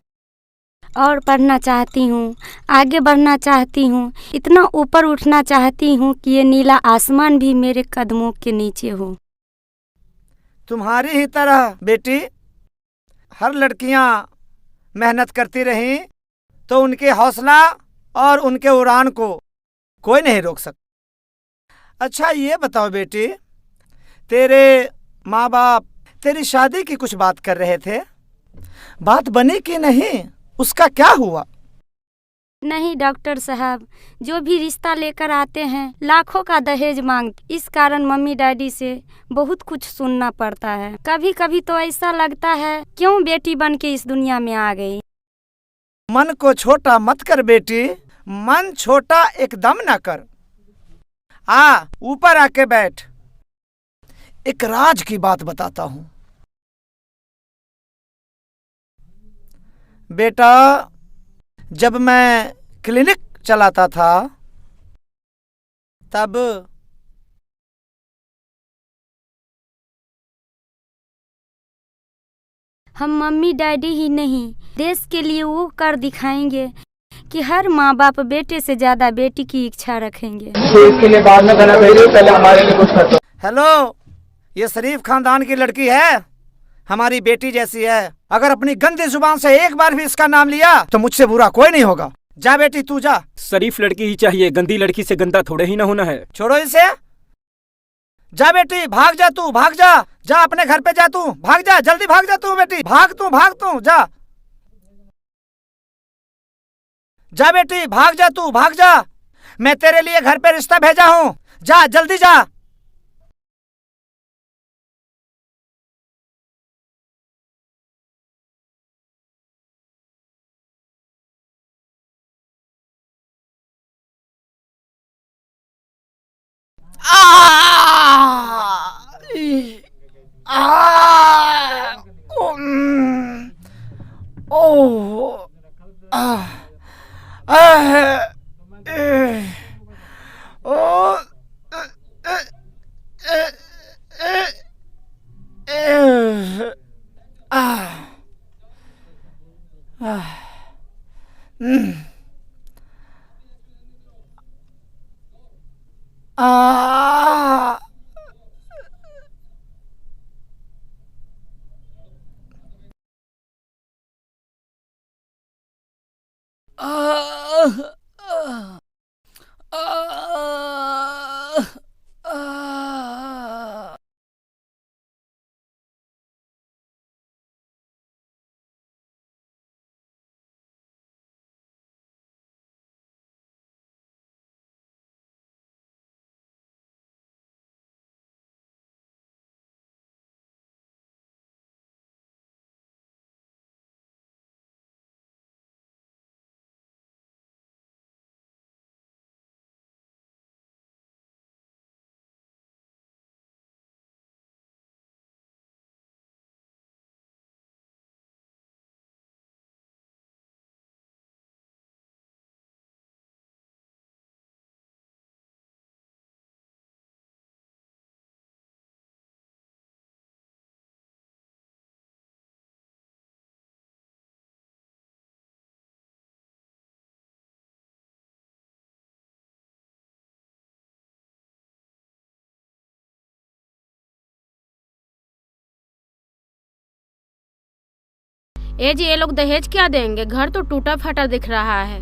और पढ़ना चाहती हूँ, आगे बढ़ना चाहती हूँ, इतना ऊपर उठना चाहती हूँ कि ये नीला आसमान भी मेरे कदमों के नीचे हो। तुम्हारी ही तरह बेटी हर लड़कियाँ मेहनत करती रहीं तो उनके हौसला और उनके उड़ान को कोई नहीं रोक सकता। अच्छा ये बताओ बेटी, तेरे माँ बाप तेरी शादी की कुछ बात कर रहे थे, बात बनी कि नहीं? उसका क्या हुआ? नहीं डॉक्टर साहब, जो भी रिश्ता लेकर आते हैं लाखों का दहेज मांगते, इस कारण मम्मी डैडी से बहुत कुछ सुनना पड़ता है। कभी कभी तो ऐसा लगता है क्यों बेटी बन के इस दुनिया में आ गई। मन को छोटा मत कर बेटी, मन छोटा एकदम ना कर। आ ऊपर आके बैठ, एक राज की बात बताता हूँ। बेटा, जब मैं क्लिनिक चलाता था तब हम मम्मी डैडी ही नहीं, देश के लिए वो कर दिखाएंगे कि हर माँ बाप बेटे से ज्यादा बेटी की इच्छा रखेंगे। इसके लिए बाद में करना चाहिए, पहले हमारे लिए कुछ कर दो। हेलो, ये शरीफ खानदान की लड़की है, हमारी बेटी जैसी है। अगर अपनी गंदी जुबान से एक बार भी इसका नाम लिया तो मुझसे बुरा कोई नहीं होगा। जा बेटी तू जा। शरीफ लड़की ही चाहिए, गंदी लड़की से गंदा थोड़े ही ना होना है। छोड़ो इसे। जा बेटी, भाग जा तू, भाग जा, जा अपने घर पे जा तू, भाग जा, जल्दी भाग जा तू बेटी, भाग तू जा। जा बेटी, भाग जा तू, भाग जा। मैं तेरे लिए घर पे रिश्ता भेजा हूँ, जा जल्दी जा। जी ये लोग दहेज क्या देंगे? घर तो टूटा फटा दिख रहा है।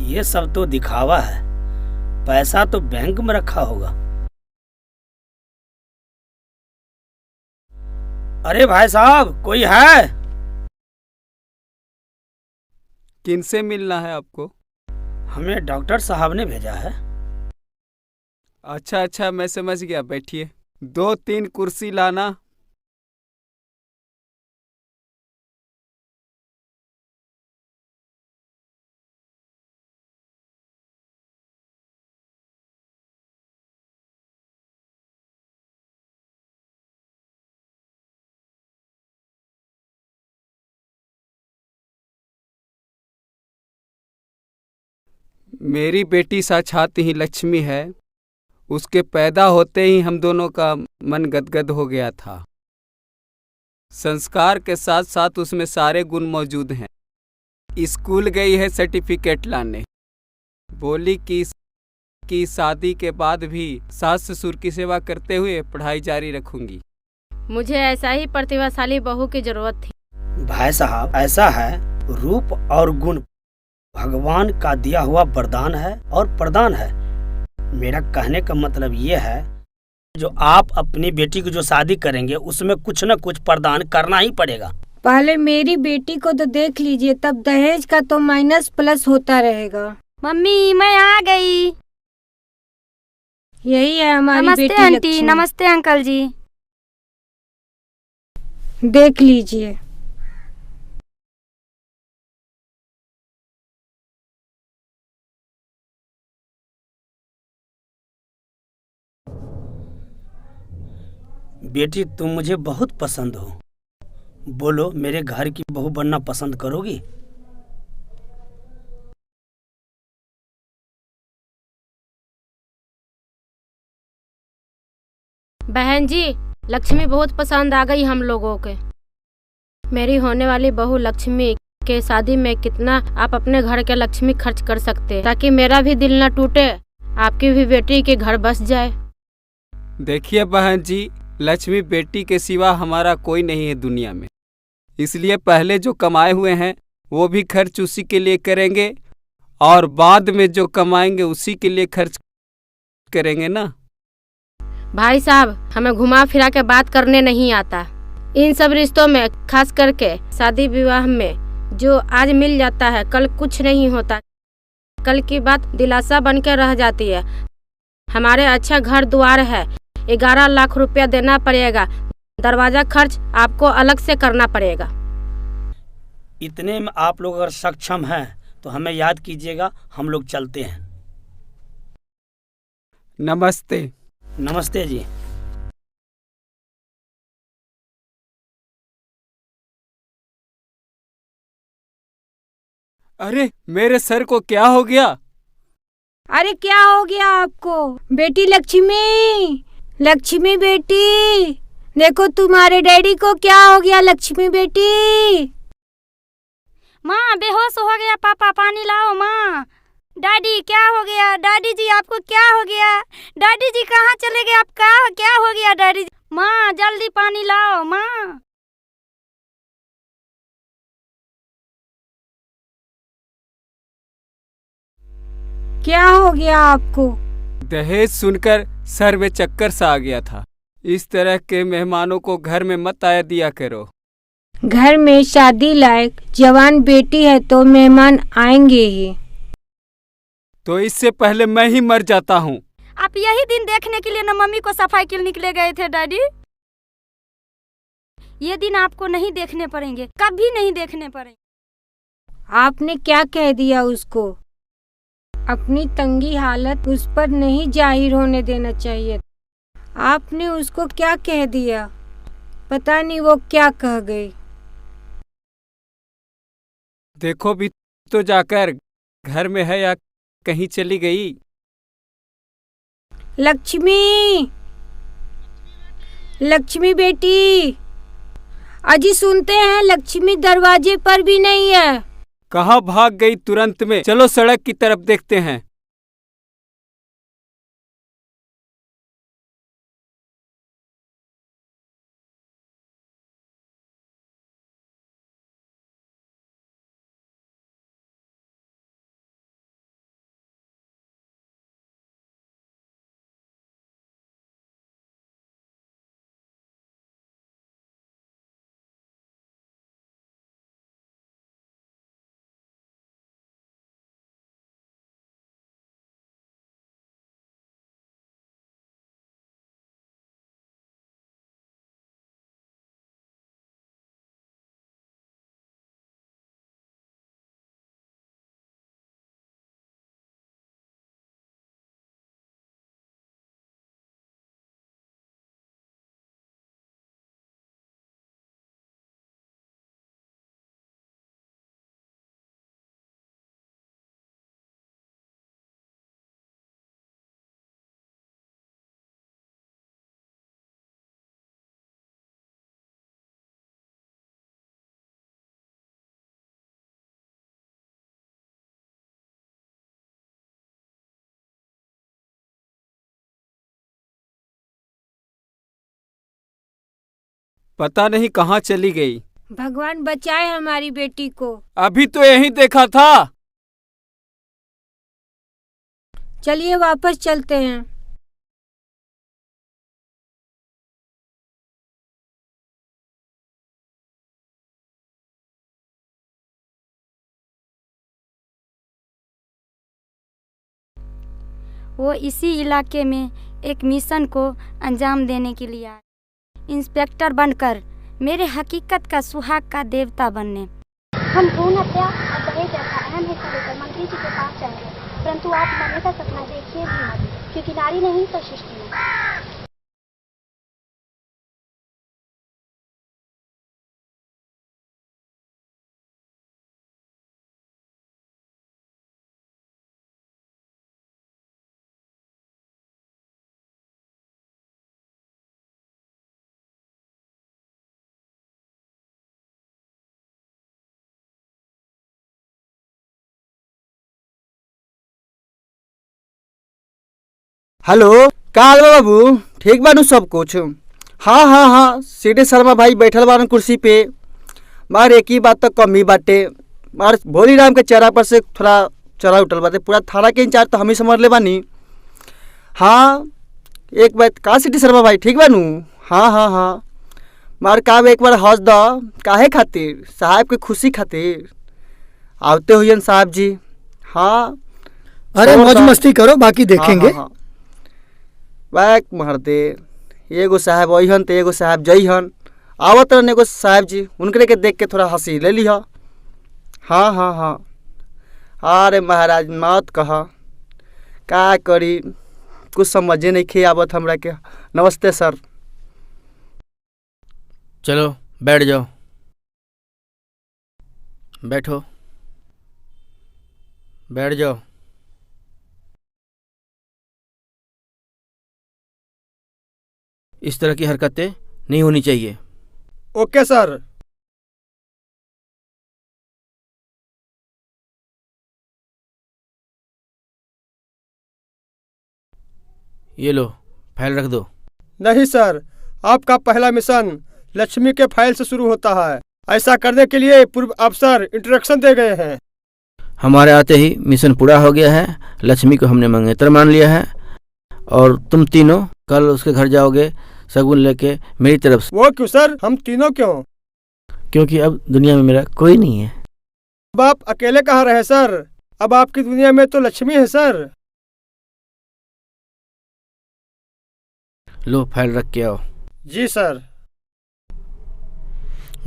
ये सब तो दिखावा है, पैसा तो बैंक में रखा होगा। अरे भाई साहब, कोई है? किनसे मिलना है आपको? हमें डॉक्टर साहब ने भेजा है। अच्छा अच्छा, मैं समझ गया, बैठिए। 2-3 कुर्सी लाना। मेरी बेटी साक्षात ही लक्ष्मी है। उसके पैदा होते ही हम दोनों का मन गदगद हो गया था। संस्कार के साथ साथ उसमें सारे गुण मौजूद हैं। स्कूल गई है सर्टिफिकेट लाने। बोली कि शादी के बाद भी सास ससुर की सेवा करते हुए पढ़ाई जारी रखूंगी। मुझे ऐसा ही प्रतिभाशाली बहू की जरूरत थी। भाई साहब, ऐसा है, रूप और गुण भगवान का दिया हुआ वरदान है और प्रदान है। मेरा कहने का मतलब ये है, जो आप अपनी बेटी की जो शादी करेंगे उसमें कुछ न कुछ प्रदान करना ही पड़ेगा। पहले मेरी बेटी को तो देख लीजिए, तब दहेज का तो माइनस प्लस होता रहेगा। मम्मी, मैं आ गई। यही है हमारी नमस्ते बेटी आंटी। लक्ष्मी। नमस्ते अंकल जी। देख लीजिए। बेटी, तुम मुझे बहुत पसंद हो। बोलो, मेरे घर की बहू बनना पसंद करोगी? बहन जी, लक्ष्मी बहुत पसंद आ गई हम लोगों के। मेरी होने वाली बहू लक्ष्मी के शादी में कितना आप अपने घर के लक्ष्मी खर्च कर सकते हैं, ताकि मेरा भी दिल न टूटे, आपकी भी बेटी के घर बस जाए। देखिए बहन जी, लक्ष्मी बेटी के सिवा हमारा कोई नहीं है दुनिया में। इसलिए पहले जो कमाए हुए हैं वो भी खर्च उसी के लिए करेंगे, और बाद में जो कमाएंगे उसी के लिए खर्च करेंगे ना। भाई साहब, हमें घुमा फिरा के बात करने नहीं आता। इन सब रिश्तों में, खास करके शादी विवाह में, जो आज मिल जाता है कल कुछ नहीं होता। कल की बात दिलासा बन के रह जाती है। हमारे अच्छा घर द्वार है, 11 लाख रुपया देना पड़ेगा। दरवाजा खर्च आपको अलग से करना पड़ेगा। इतने में आप लोग अगर सक्षम हैं तो हमें याद कीजिएगा, हम लोग चलते हैं। नमस्ते। नमस्ते जी। अरे मेरे सर को क्या हो गया? अरे क्या हो गया आपको? बेटी लक्ष्मी, लक्ष्मी बेटी, देखो तुम्हारे डैडी को क्या हो गया। लक्ष्मी बेटी। माँ, बेहोश हो गया पापा, पानी लाओ। माँ, डैडी क्या हो गया? डैडी जी, आपको क्या हो गया? डैडी जी कहाँ चले गए? आप क्या हो गया डैडी जी? माँ, जल्दी पानी लाओ। माँ, क्या हो गया आपको? दहेज सुनकर सर में चक्कर सा आ गया था। इस तरह के मेहमानों को घर में मत आया दिया करो। घर में शादी लायक जवान बेटी है तो मेहमान आएंगे ही। तो इससे पहले मैं ही मर जाता हूँ। आप यही दिन देखने के लिए ना मम्मी को सफाई के लिए निकले गए थे डैडी। ये दिन आपको नहीं देखने पड़ेंगे, कभी नहीं देखने पड़ेंगे। आपने क्या कह दिया उसको? अपनी तंगी हालत उस पर नहीं जाहिर होने देना चाहिए। आपने उसको क्या कह दिया? पता नहीं वो क्या कह गई। देखो भी तो जाकर, घर में है या कहीं चली गई। लक्ष्मी, लक्ष्मी बेटी, अजी सुनते हैं लक्ष्मी दरवाजे पर भी नहीं है। कहाँ भाग गई तुरंत में? चलो सड़क की तरफ देखते हैं। पता नहीं कहाँ चली गई। भगवान बचाए हमारी बेटी को। अभी तो यहीं देखा था। चलिए वापस चलते हैं। वो इसी इलाके में एक मिशन को अंजाम देने के लिए आए, इंस्पेक्टर बनकर मेरे हकीकत का सुहाग का देवता बनने। हम भ्रूण हत्या और दहेज जैसा अहम हिस्सा लेकर मंत्री जी के पास जाएंगे, परंतु आप मरने का सपना देखिए भी मत, क्योंकि नारी नहीं तो सृष्टि नहीं। हेलो, का हाल बा बाबू? ठीक बानू सब कुछ? हाँ हाँ हाँ, सीडी शर्मा भाई बैठल बारन कुर्सी पे। मार एक ही बात तो कमी बाटे, मार भोली राम के चेहरा पर से थोड़ा चढ़ा उठल बाटे। पूरा थाना के इंचार्ज तो हम ही समझ ले बानी। हाँ एक बात का सीडी शर्मा भाई ठीक बानू? हाँ हाँ हाँ, मार का एक बार हंस द। काहे खातिर? साहब के खुशी खातिर आवते हुए साहब जी। हाँ अरे मौज मस्ती करो, बाकी देखेंगे। हाँ, हाँ, बैक मार दे। एगो साहब अहन तो एगो साहब जइहन। आवत रहने एगो साहब जी, उनके के देख के थोड़ा हंसी ले लिहा। हाँ हाँ हाँ, अरे महाराज मत कहा, का करी कुछ समझे नहीं खे आवत हमरा के। नमस्ते सर। चलो बैठ जाओ, बैठो, बैठ जाओ। इस तरह की हरकतें नहीं होनी चाहिए। Okay sir. ये लो फाइल रख दो। नहीं सर, आपका पहला मिशन लक्ष्मी के फाइल से शुरू होता है। ऐसा करने के लिए पूर्व अफसर इंस्ट्रक्शन दे गए हैं। हमारे आते ही मिशन पूरा हो गया है। लक्ष्मी को हमने मंगेतर मान लिया है और तुम तीनों कल उसके घर जाओगे शगुन लेके मेरी तरफ से। वो क्यों सर? हम तीनों क्यों? क्योंकि अब दुनिया में मेरा कोई नहीं है। अब आप अकेले कहाँ रहे सर? अब आपकी दुनिया में तो लक्ष्मी है सर। लो फाइल रख के आओ। जी सर।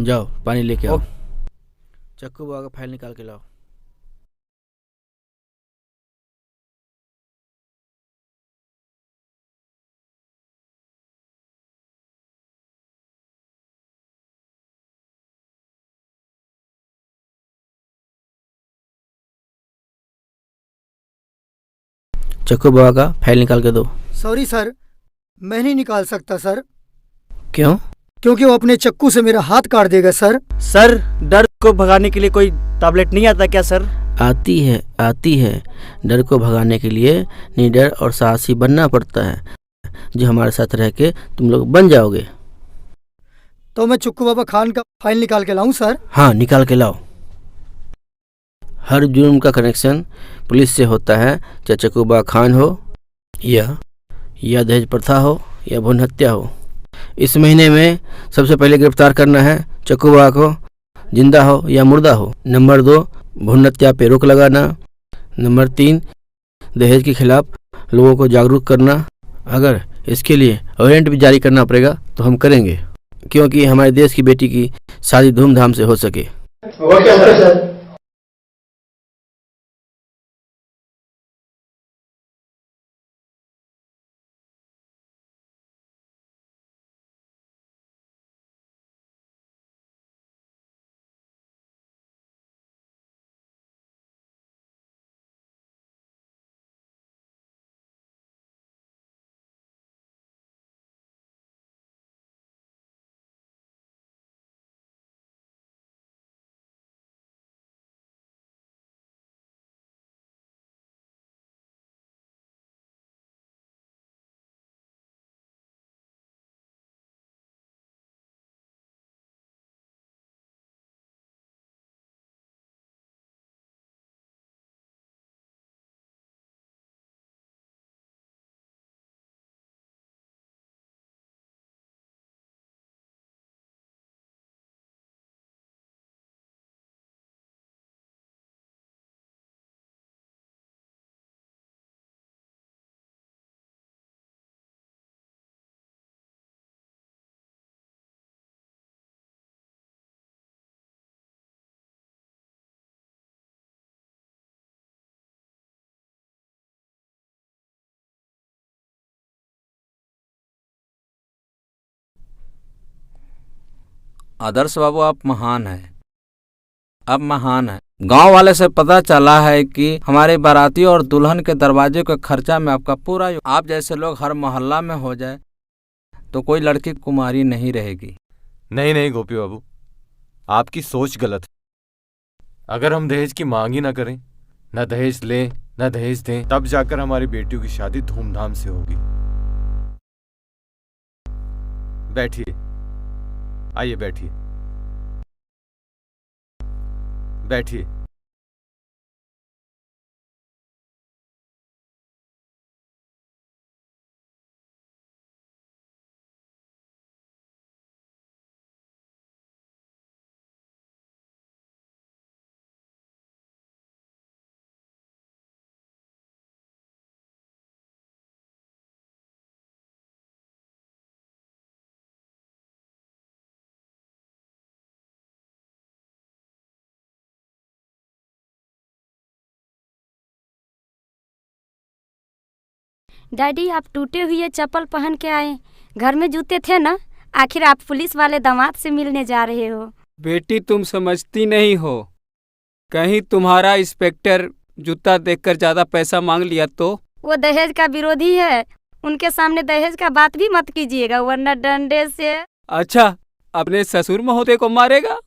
जाओ पानी लेके आओ। चक्कू बुआ का फाइल निकाल के लाओ। चक्कू बुआ का फाइल निकाल के दो। सॉरी सर, मैं नहीं निकाल सकता सर। क्यों? क्योंकि वो अपने चक्कू से मेरा हाथ काट देगा सर। सर डर को भगाने के लिए कोई टैबलेट नहीं आता क्या सर? आती है, आती है। डर को भगाने के लिए निडर और साहसी बनना पड़ता है, जो हमारे साथ रह के तुम लोग बन जाओगे। तो मैं चुक्कू बाबा खान का फाइल निकाल के लाऊं सर? हाँ निकाल के लाओ। हर जुर्म का कनेक्शन पुलिस से होता है, चाहे चक्कू बाबा खान हो या दहेज प्रथा हो या भ्रूण हत्या हो। इस महीने में सबसे पहले गिरफ्तार करना है चक्कू बाबा को, जिंदा हो या मुर्दा हो। नंबर 2 भ्रूण हत्या पे रोक लगाना। नंबर 3 दहेज के खिलाफ लोगों को जागरूक करना। अगर इसके लिए वारंट भी जारी करना पड़ेगा तो हम करेंगे, क्योंकि हमारे देश की बेटी की शादी धूमधाम से हो सके। Okay sir. आदर्श बाबू, आप महान हैं, आप महान हैं। गांव वाले से पता चला है कि हमारे बाराती और दुल्हन के दरवाजे के खर्चा में आपका पूरा आप जैसे लोग हर मोहल्ला में हो जाए तो कोई लड़की कुमारी नहीं रहेगी। नहीं नहीं गोपी बाबू, आपकी सोच गलत है। अगर हम दहेज की मांग ही ना करें, न दहेज लें न दहेज दें, तब जाकर हमारी बेटियों की शादी धूमधाम से होगी। बैठिए, आइए बैठिए, बैठिए। डैडी, आप टूटे हुए चप्पल पहन के आए, घर में जूते थे ना? आखिर आप पुलिस वाले दामाद से मिलने जा रहे हो। बेटी, तुम समझती नहीं हो, कहीं तुम्हारा इंस्पेक्टर जूता देखकर ज्यादा पैसा मांग लिया तो? वो दहेज का विरोधी है, उनके सामने दहेज का बात भी मत कीजिएगा, वरना डंडे से। अच्छा, अपने ससुर महोदय को मारेगा?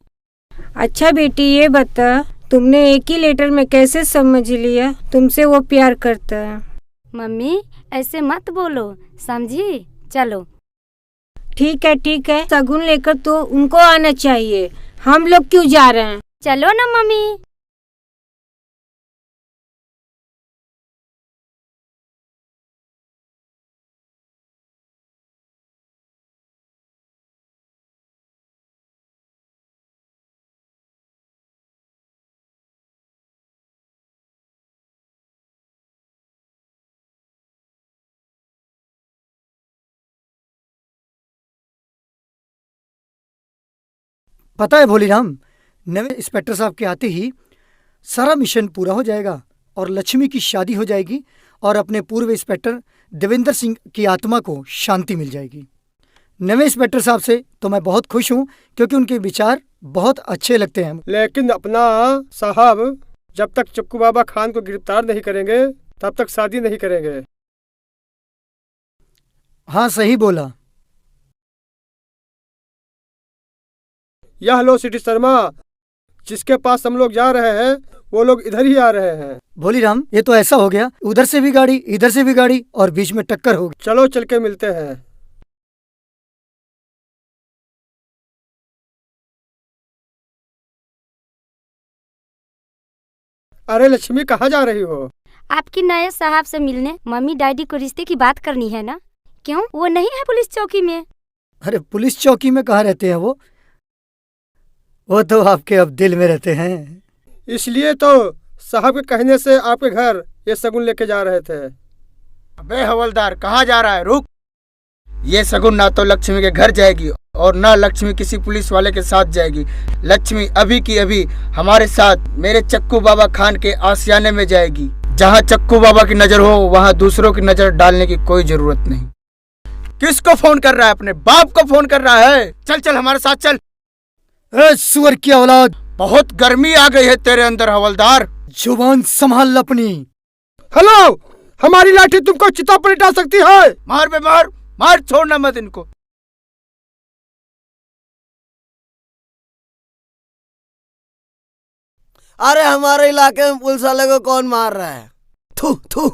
अच्छा बेटी, ये बता, तुमने एक ही लेटर में कैसे समझ लिया तुमसे वो प्यार करता है? मम्मी, ऐसे मत बोलो, समझी? चलो ठीक है, शगुन लेकर तो उनको आना चाहिए, हम लोग क्यों जा रहे हैं? चलो ना मम्मी। पता है भोलीराम, नए इंस्पेक्टर साहब के आते ही सारा मिशन पूरा हो जाएगा और लक्ष्मी की शादी हो जाएगी और अपने पूर्व इंस्पेक्टर देवेंद्र सिंह की आत्मा को शांति मिल जाएगी। नए इंस्पेक्टर साहब से तो मैं बहुत खुश हूँ क्योंकि उनके विचार बहुत अच्छे लगते हैं। लेकिन अपना साहब जब तक चक्कू बाबा खान को गिरफ्तार नहीं करेंगे तब तक शादी नहीं करेंगे। हाँ, सही बोला। यह लो सिटी शर्मा, जिसके पास हम लोग जा रहे हैं वो लोग इधर ही आ रहे हैं। भोलीराम, ये तो ऐसा हो गया, उधर से भी गाड़ी इधर से भी गाड़ी और बीच में टक्कर होगी। चलो चल के मिलते हैं। अरे लक्ष्मी, कहाँ जा रही हो? आपकी नए साहब से मिलने। मम्मी डैडी को रिश्ते की बात करनी है ना? क्यों, वो नहीं है पुलिस चौकी में? अरे पुलिस चौकी में कहाँ रहते हैं वो तो आपके अब दिल में रहते हैं। इसलिए तो साहब के कहने से आपके घर ये शगुन लेके जा रहे थे। अबे हवलदार, कहाँ जा रहा है? रुक। ये शगुन ना तो लक्ष्मी के घर जाएगी और ना लक्ष्मी किसी पुलिस वाले के साथ जाएगी। लक्ष्मी अभी की अभी हमारे साथ मेरे चक्कू बाबा खान के आशियाने में जाएगी। जहाँ चक्कू बाबा की नजर हो वहाँ दूसरों की नजर डालने की कोई जरूरत नहीं। किसको फोन कर रहा है? अपने बाप को फोन कर रहा है। चल चल हमारे साथ चल। सुअर की औलाद, बहुत गर्मी आ गई है तेरे अंदर हवलदार। जुबान संभाल अपनी। हेलो, हमारी लाठी तुमको चिता पर लिटा सकती है। मार बे मार, मार, छोड़ना मत इनको। अरे हमारे इलाके में पुलिस वाले को कौन मार रहा है? थू थू।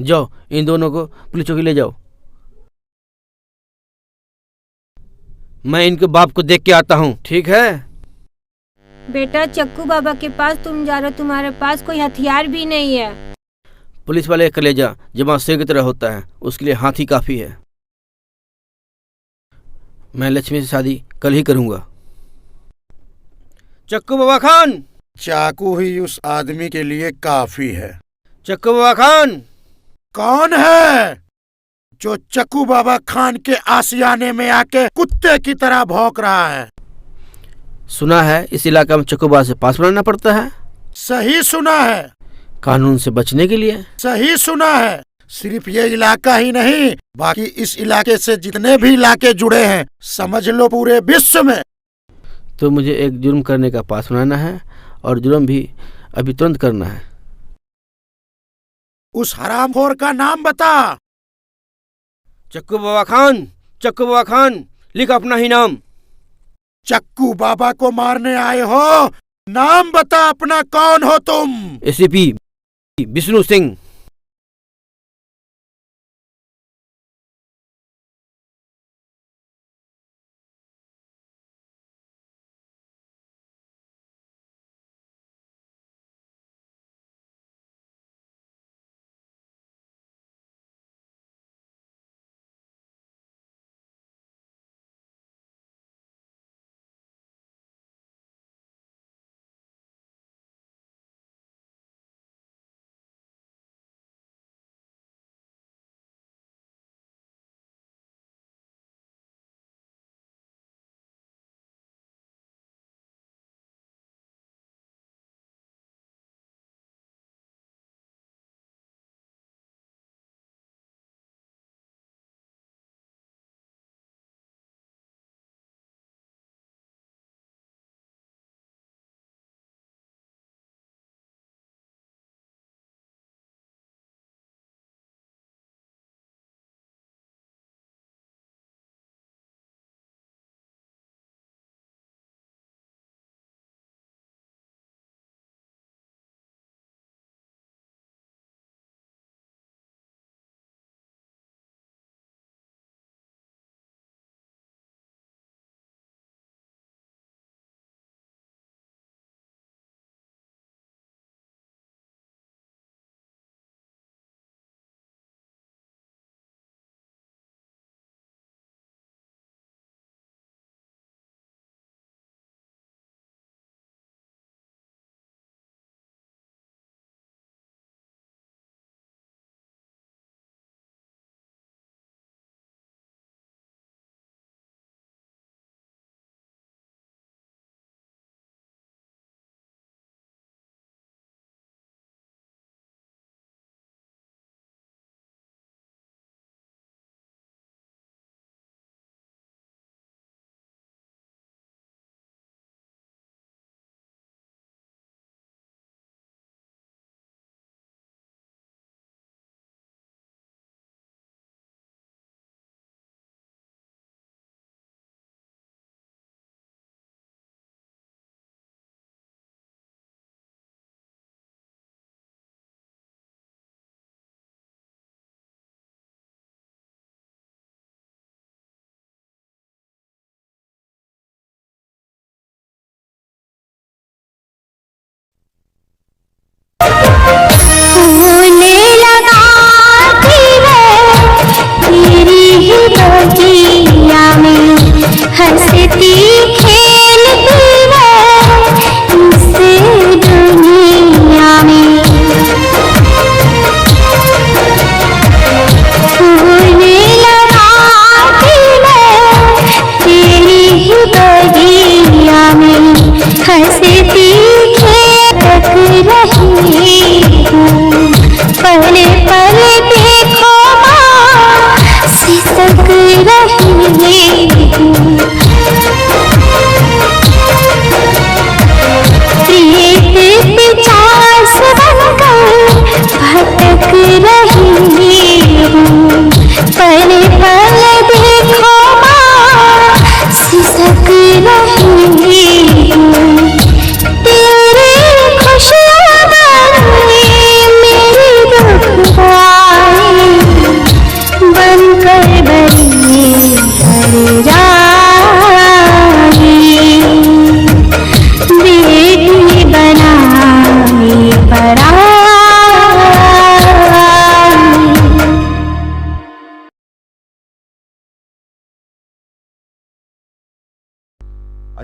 जाओ, इन दोनों को पुलिस चौकी ले जाओ। मैं इनके बाप को देख के आता हूँ, ठीक है? बेटा चक्कू बाबा के पास तुम जा रहे हो, तुम्हारे पास कोई हथियार भी नहीं है। पुलिस वाले का कलेजा जमा शेर की तरह होता है, उसके लिए हाथी काफी है। मैं लक्ष्मी से शादी कल ही करूंगा। चक्कू बाबा खान। चाकू ही उस आदमी के लिए काफी है। चक्कू बाबा खान। कौन है जो चक्कू बाबा खान के आशियाने में आके कुत्ते की तरह भौंक रहा है? सुना है इस इलाका में चक्कू बाबा से पास बनाना पड़ता है। सही सुना है। कानून से बचने के लिए। सही सुना है। सिर्फ ये इलाका ही नहीं, बाकी इस इलाके से जितने भी इलाके जुड़े हैं, समझ लो पूरे विश्व में। तो मुझे एक जुर्म करने का पास बनाना है और जुर्म भी अभी तुरंत करना है। उस हरामखोर का नाम बता। चक्कू बाबा खान। चक्कू बाबा खान, लिख अपना ही नाम। चक्कू बाबा को मारने आए हो? नाम बता अपना, कौन हो तुम? एसीपी विष्णु सिंह।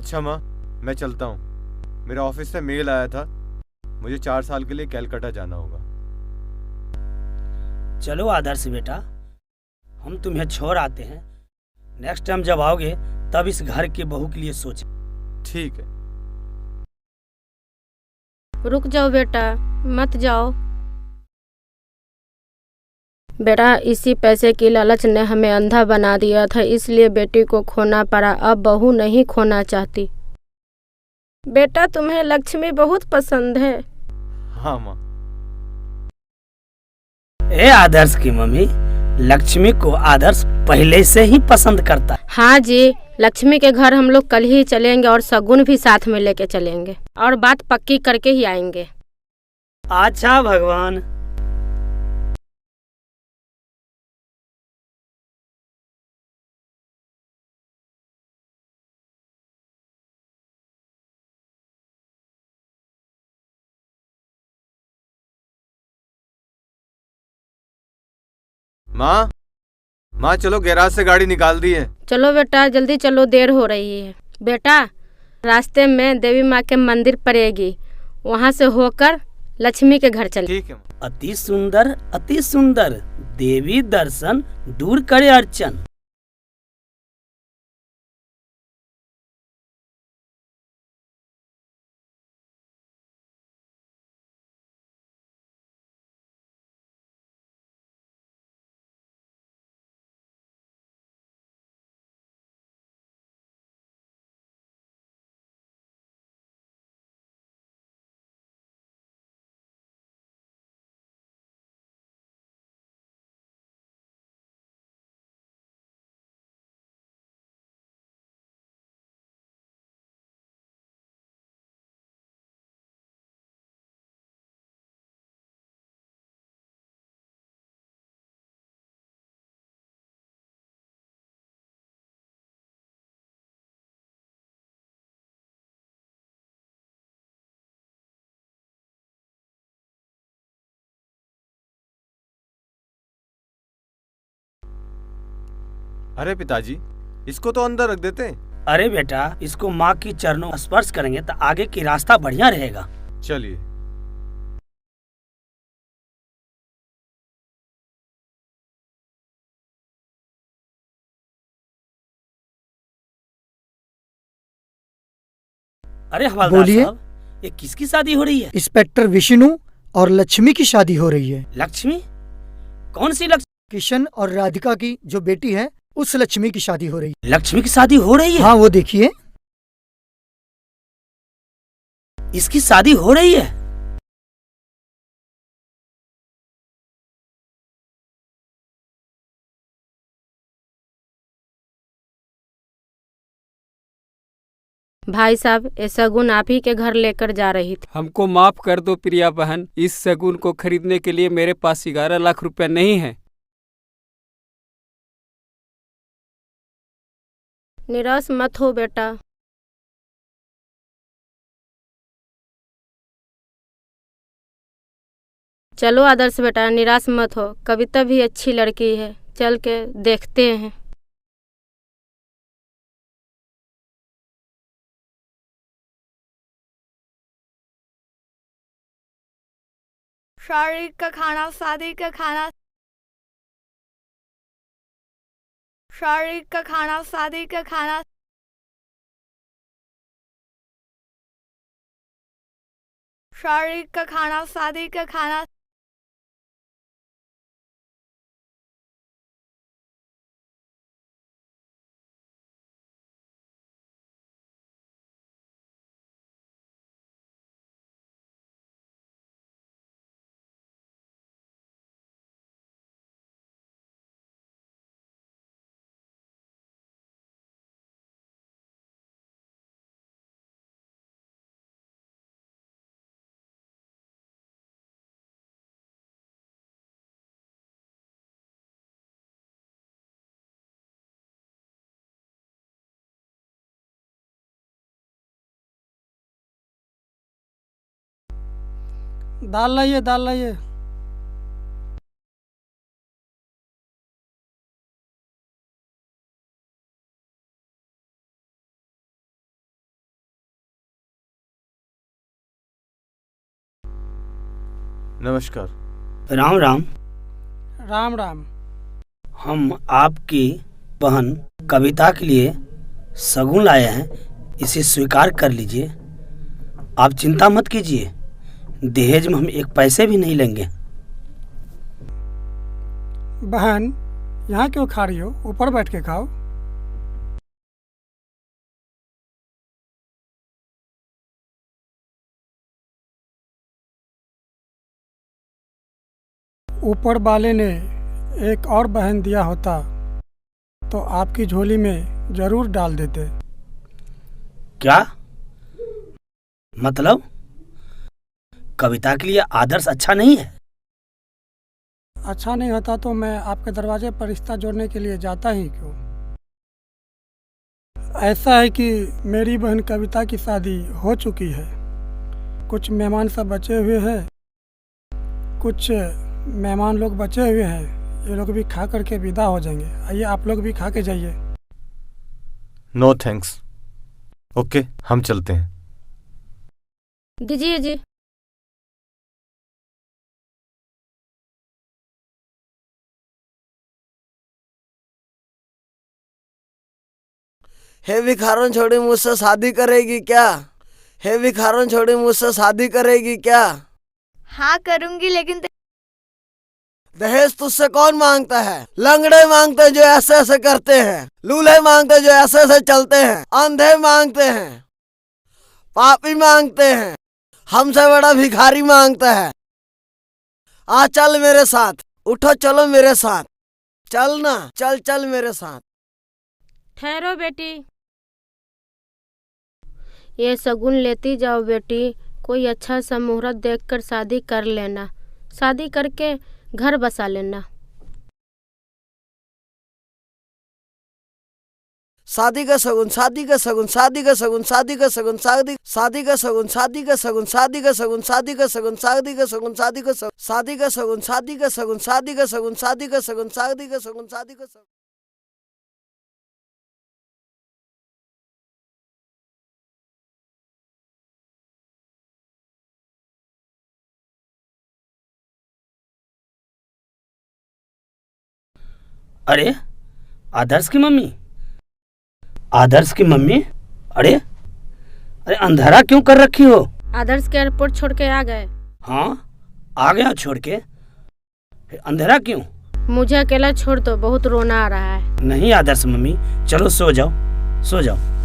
अच्छा माँ, मैं चलता हूँ। मेरे ऑफिस से मेल आया था, मुझे 4 साल के लिए कैलकाटा जाना होगा। चलो आदर्श बेटा, हम तुम्हें छोड़ आते हैं। नेक्स्ट टाइम जब आओगे तब इस घर के बहू के लिए सोचें। ठीक है। रुक जाओ बेटा, मत जाओ। बेटा, इसी पैसे की लालच ने हमें अंधा बना दिया था, इसलिए बेटी को खोना पड़ा। अब बहू नहीं खोना चाहती। बेटा, तुम्हें लक्ष्मी बहुत पसंद है। हाँ माँ। ए आदर्श की मम्मी, लक्ष्मी को आदर्श पहले से ही पसंद करता है। हाँ जी, लक्ष्मी के घर हम लोग कल ही चलेंगे और शगुन भी साथ में लेके चलेंगे और बात पक्की करके ही आएंगे। अच्छा भगवान। माँ, माँ चलो, गैराज से गाड़ी निकाल दी है। चलो बेटा, जल्दी चलो, देर हो रही है। बेटा, रास्ते में देवी माँ के मंदिर पड़ेगी, वहाँ से होकर लक्ष्मी के घर चले। ठीक है। अति सुंदर, अति सुंदर, देवी दर्शन दूर करे अर्चन। अरे पिताजी, इसको तो अंदर रख देते। अरे बेटा, इसको माँ की चरणों स्पर्श करेंगे तो आगे की रास्ता बढ़िया रहेगा। चलिए। अरे हवलदार बोलिए। साहब, ये किसकी शादी हो रही है? इंस्पेक्टर विष्णु और लक्ष्मी की शादी हो रही है। लक्ष्मी? कौन सी लक्ष्मी? किशन और राधिका की जो बेटी है, उस लक्ष्मी की शादी हो रही है। लक्ष्मी की शादी हो रही है? हाँ, वो देखिए। इसकी शादी हो रही है? भाई साहब, ये शगुन आप ही के घर लेकर जा रही थी। हमको माफ कर दो प्रिया बहन, इस शगुन को खरीदने के लिए मेरे पास 11 लाख रुपया नहीं है। निराश मत हो बेटा। चलो आदर्श बेटा, निराश मत हो, कविता भी अच्छी लड़की है, चल के देखते हैं। शादी का खाना, शादी का खाना, शादी का खाना, शादी का खाना, शादी का खाना, शादी का खाना। दाल लाइए, दाल लाइए। नमस्कार। राम राम। राम राम। हम आपकी बहन कविता के लिए शगुन लाए हैं, इसे स्वीकार कर लीजिए। आप चिंता मत कीजिए, दहेज में हम एक पैसे भी नहीं लेंगे। बहन यहाँ क्यों खा रही हो, ऊपर बैठ के खाओ। ऊपर वाले ने एक और बहन दिया होता तो आपकी झोली में जरूर डाल देते। क्या मतलब? कविता के लिए आदर्श अच्छा नहीं है? अच्छा नहीं होता तो मैं आपके दरवाजे पर रिश्ता जोड़ने के लिए जाता ही क्यों। ऐसा है कि मेरी बहन कविता की शादी हो चुकी है, कुछ मेहमान सब बचे हुए हैं, कुछ मेहमान लोग बचे हुए हैं, ये लोग भी खा करके विदा हो जाएंगे। आइए आप लोग भी खा के जाइए। No thanks. ओके, हम चलते हैं। दीजिए जी। हे भिखारन छोड़ी मुझसे शादी करेगी क्या? हे भिखारन छोड़ी मुझसे शादी करेगी क्या? हाँ करूंगी, लेकिन दहेज तुझसे कौन मांगता है? लंगड़े मांगते हैं जो ऐसे ऐसे करते हैं, लूल्हे मांगते हैं जो ऐसे ऐसे चलते हैं, अंधे मांगते हैं, पापी मांगते हैं, हमसे बड़ा भिखारी मांगता है। आ चल मेरे साथ, उठो चलो मेरे साथ, चल ना, चल चल मेरे साथ। ठहरो बेटी, ये शगुन लेती जाओ बेटी। कोई अच्छा सा मुहूर्त देखकर शादी कर लेना, शादी करके घर बसा लेना। शादी का शगुन, शादी का शगुन, शादी का शगुन, शादी का शगुन, शादी का शगुन, शादी का शगुन, शादी का शगुन, शादी का शगुन, शादी का शगुन, शादी का शगुन, शादी का शगुन, शादी का शगुन, शादी का शगुन, शादी का शगुन, शादी का शगुन, शादी का शगुन। अरे आदर्श की मम्मी, आदर्श की मम्मी, अरे अरे अंधेरा क्यों कर रखी हो? आदर्श के एयरपोर्ट छोड़ के आ गए। हाँ आ गया छोड़ के, अंधेरा क्यों? मुझे अकेला छोड़ दो, बहुत रोना आ रहा है। नहीं आदर्श मम्मी, चलो सो जाओ, सो जाओ।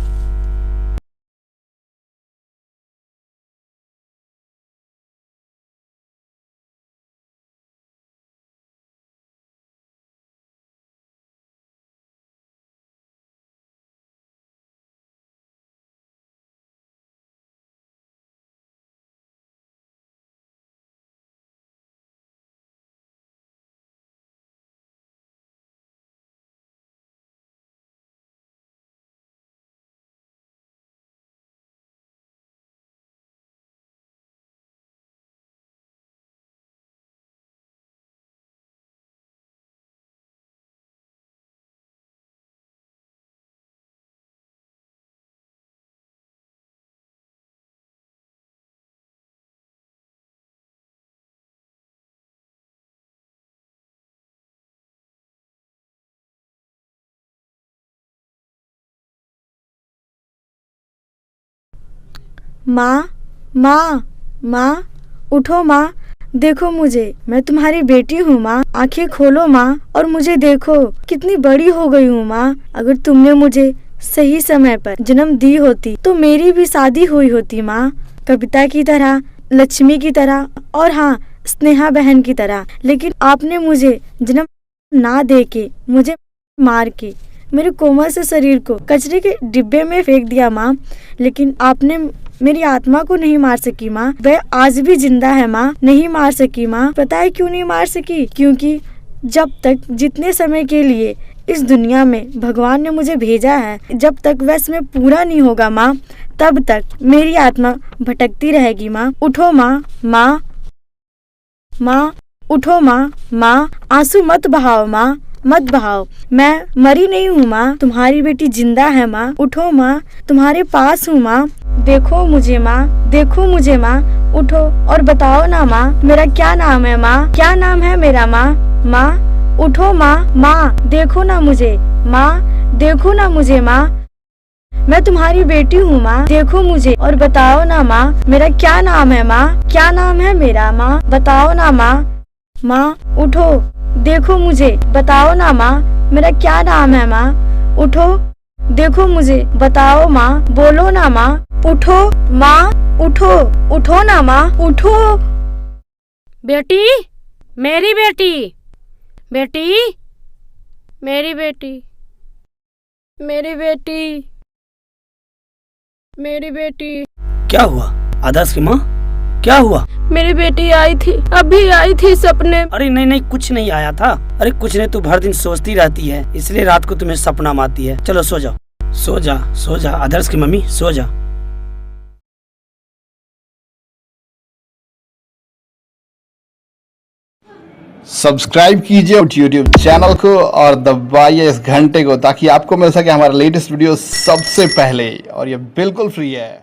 माँ माँ माँ, उठो माँ, देखो मुझे, मैं तुम्हारी बेटी हूँ माँ। आंखें खोलो माँ और मुझे देखो, कितनी बड़ी हो गई हूँ माँ। अगर तुमने मुझे सही समय पर जन्म दी होती तो मेरी भी शादी हुई होती माँ, कविता की तरह, लक्ष्मी की तरह और हाँ स्नेहा बहन की तरह। लेकिन आपने मुझे जन्म ना दे के, मुझे मार के मेरे कोमल से शरीर को कचरे के डिब्बे में फेंक दिया माँ। लेकिन आपने मेरी आत्मा को नहीं मार सकी माँ, वह आज भी जिंदा है माँ। नहीं मार सकी माँ, पता है क्यों नहीं मार सकी? क्योंकि जब तक, जितने समय के लिए इस दुनिया में भगवान ने मुझे भेजा है, जब तक वह समय पूरा नहीं होगा माँ, तब तक मेरी आत्मा भटकती रहेगी माँ। उठो माँ, माँ माँ, उठो माँ, माँ, आंसू मत बहाओ माँ, मत बहाओ। मैं मरी नहीं हूँ माँ, तुम्हारी बेटी जिंदा है माँ। उठो माँ, तुम्हारे पास हूँ माँ। देखो मुझे माँ, देखो मुझे माँ, उठो और बताओ ना माँ, मेरा क्या नाम है माँ? क्या नाम है मेरा माँ? माँ उठो माँ, माँ देखो ना मुझे, माँ देखो ना मुझे माँ, मैं तुम्हारी बेटी हूँ माँ, देखो मुझे और बताओ ना माँ, मेरा क्या नाम है माँ? क्या नाम है मेरा माँ? बताओ ना माँ। माँ उठो, देखो मुझे, बताओ ना माँ, मेरा क्या नाम है माँ? उठो, देखो मुझे, बताओ माँ, बोलो ना माँ, उठो माँ, उठो, उठो ना माँ, उठो। बेटी, मेरी बेटी, बेटी, मेरी बेटी, मेरी बेटी, मेरी बेटी। क्या हुआ आदर्श की माँ, क्या हुआ? मेरी बेटी आई थी, अभी आई थी सपने। अरे नहीं नहीं, कुछ नहीं आया था। अरे कुछ नहीं, तू भर दिन सोचती रहती है, इसलिए रात को तुम्हें सपना में आती है। चलो सो जाओ, सो जा, सो जा आदर्श की मम्मी, सो जा। सब्सक्राइब कीजिए YouTube चैनल को और दबाइए इस घंटे को ताकि आपको मिल सके हमारा लेटेस्ट वीडियो सबसे पहले, और ये बिल्कुल फ्री है।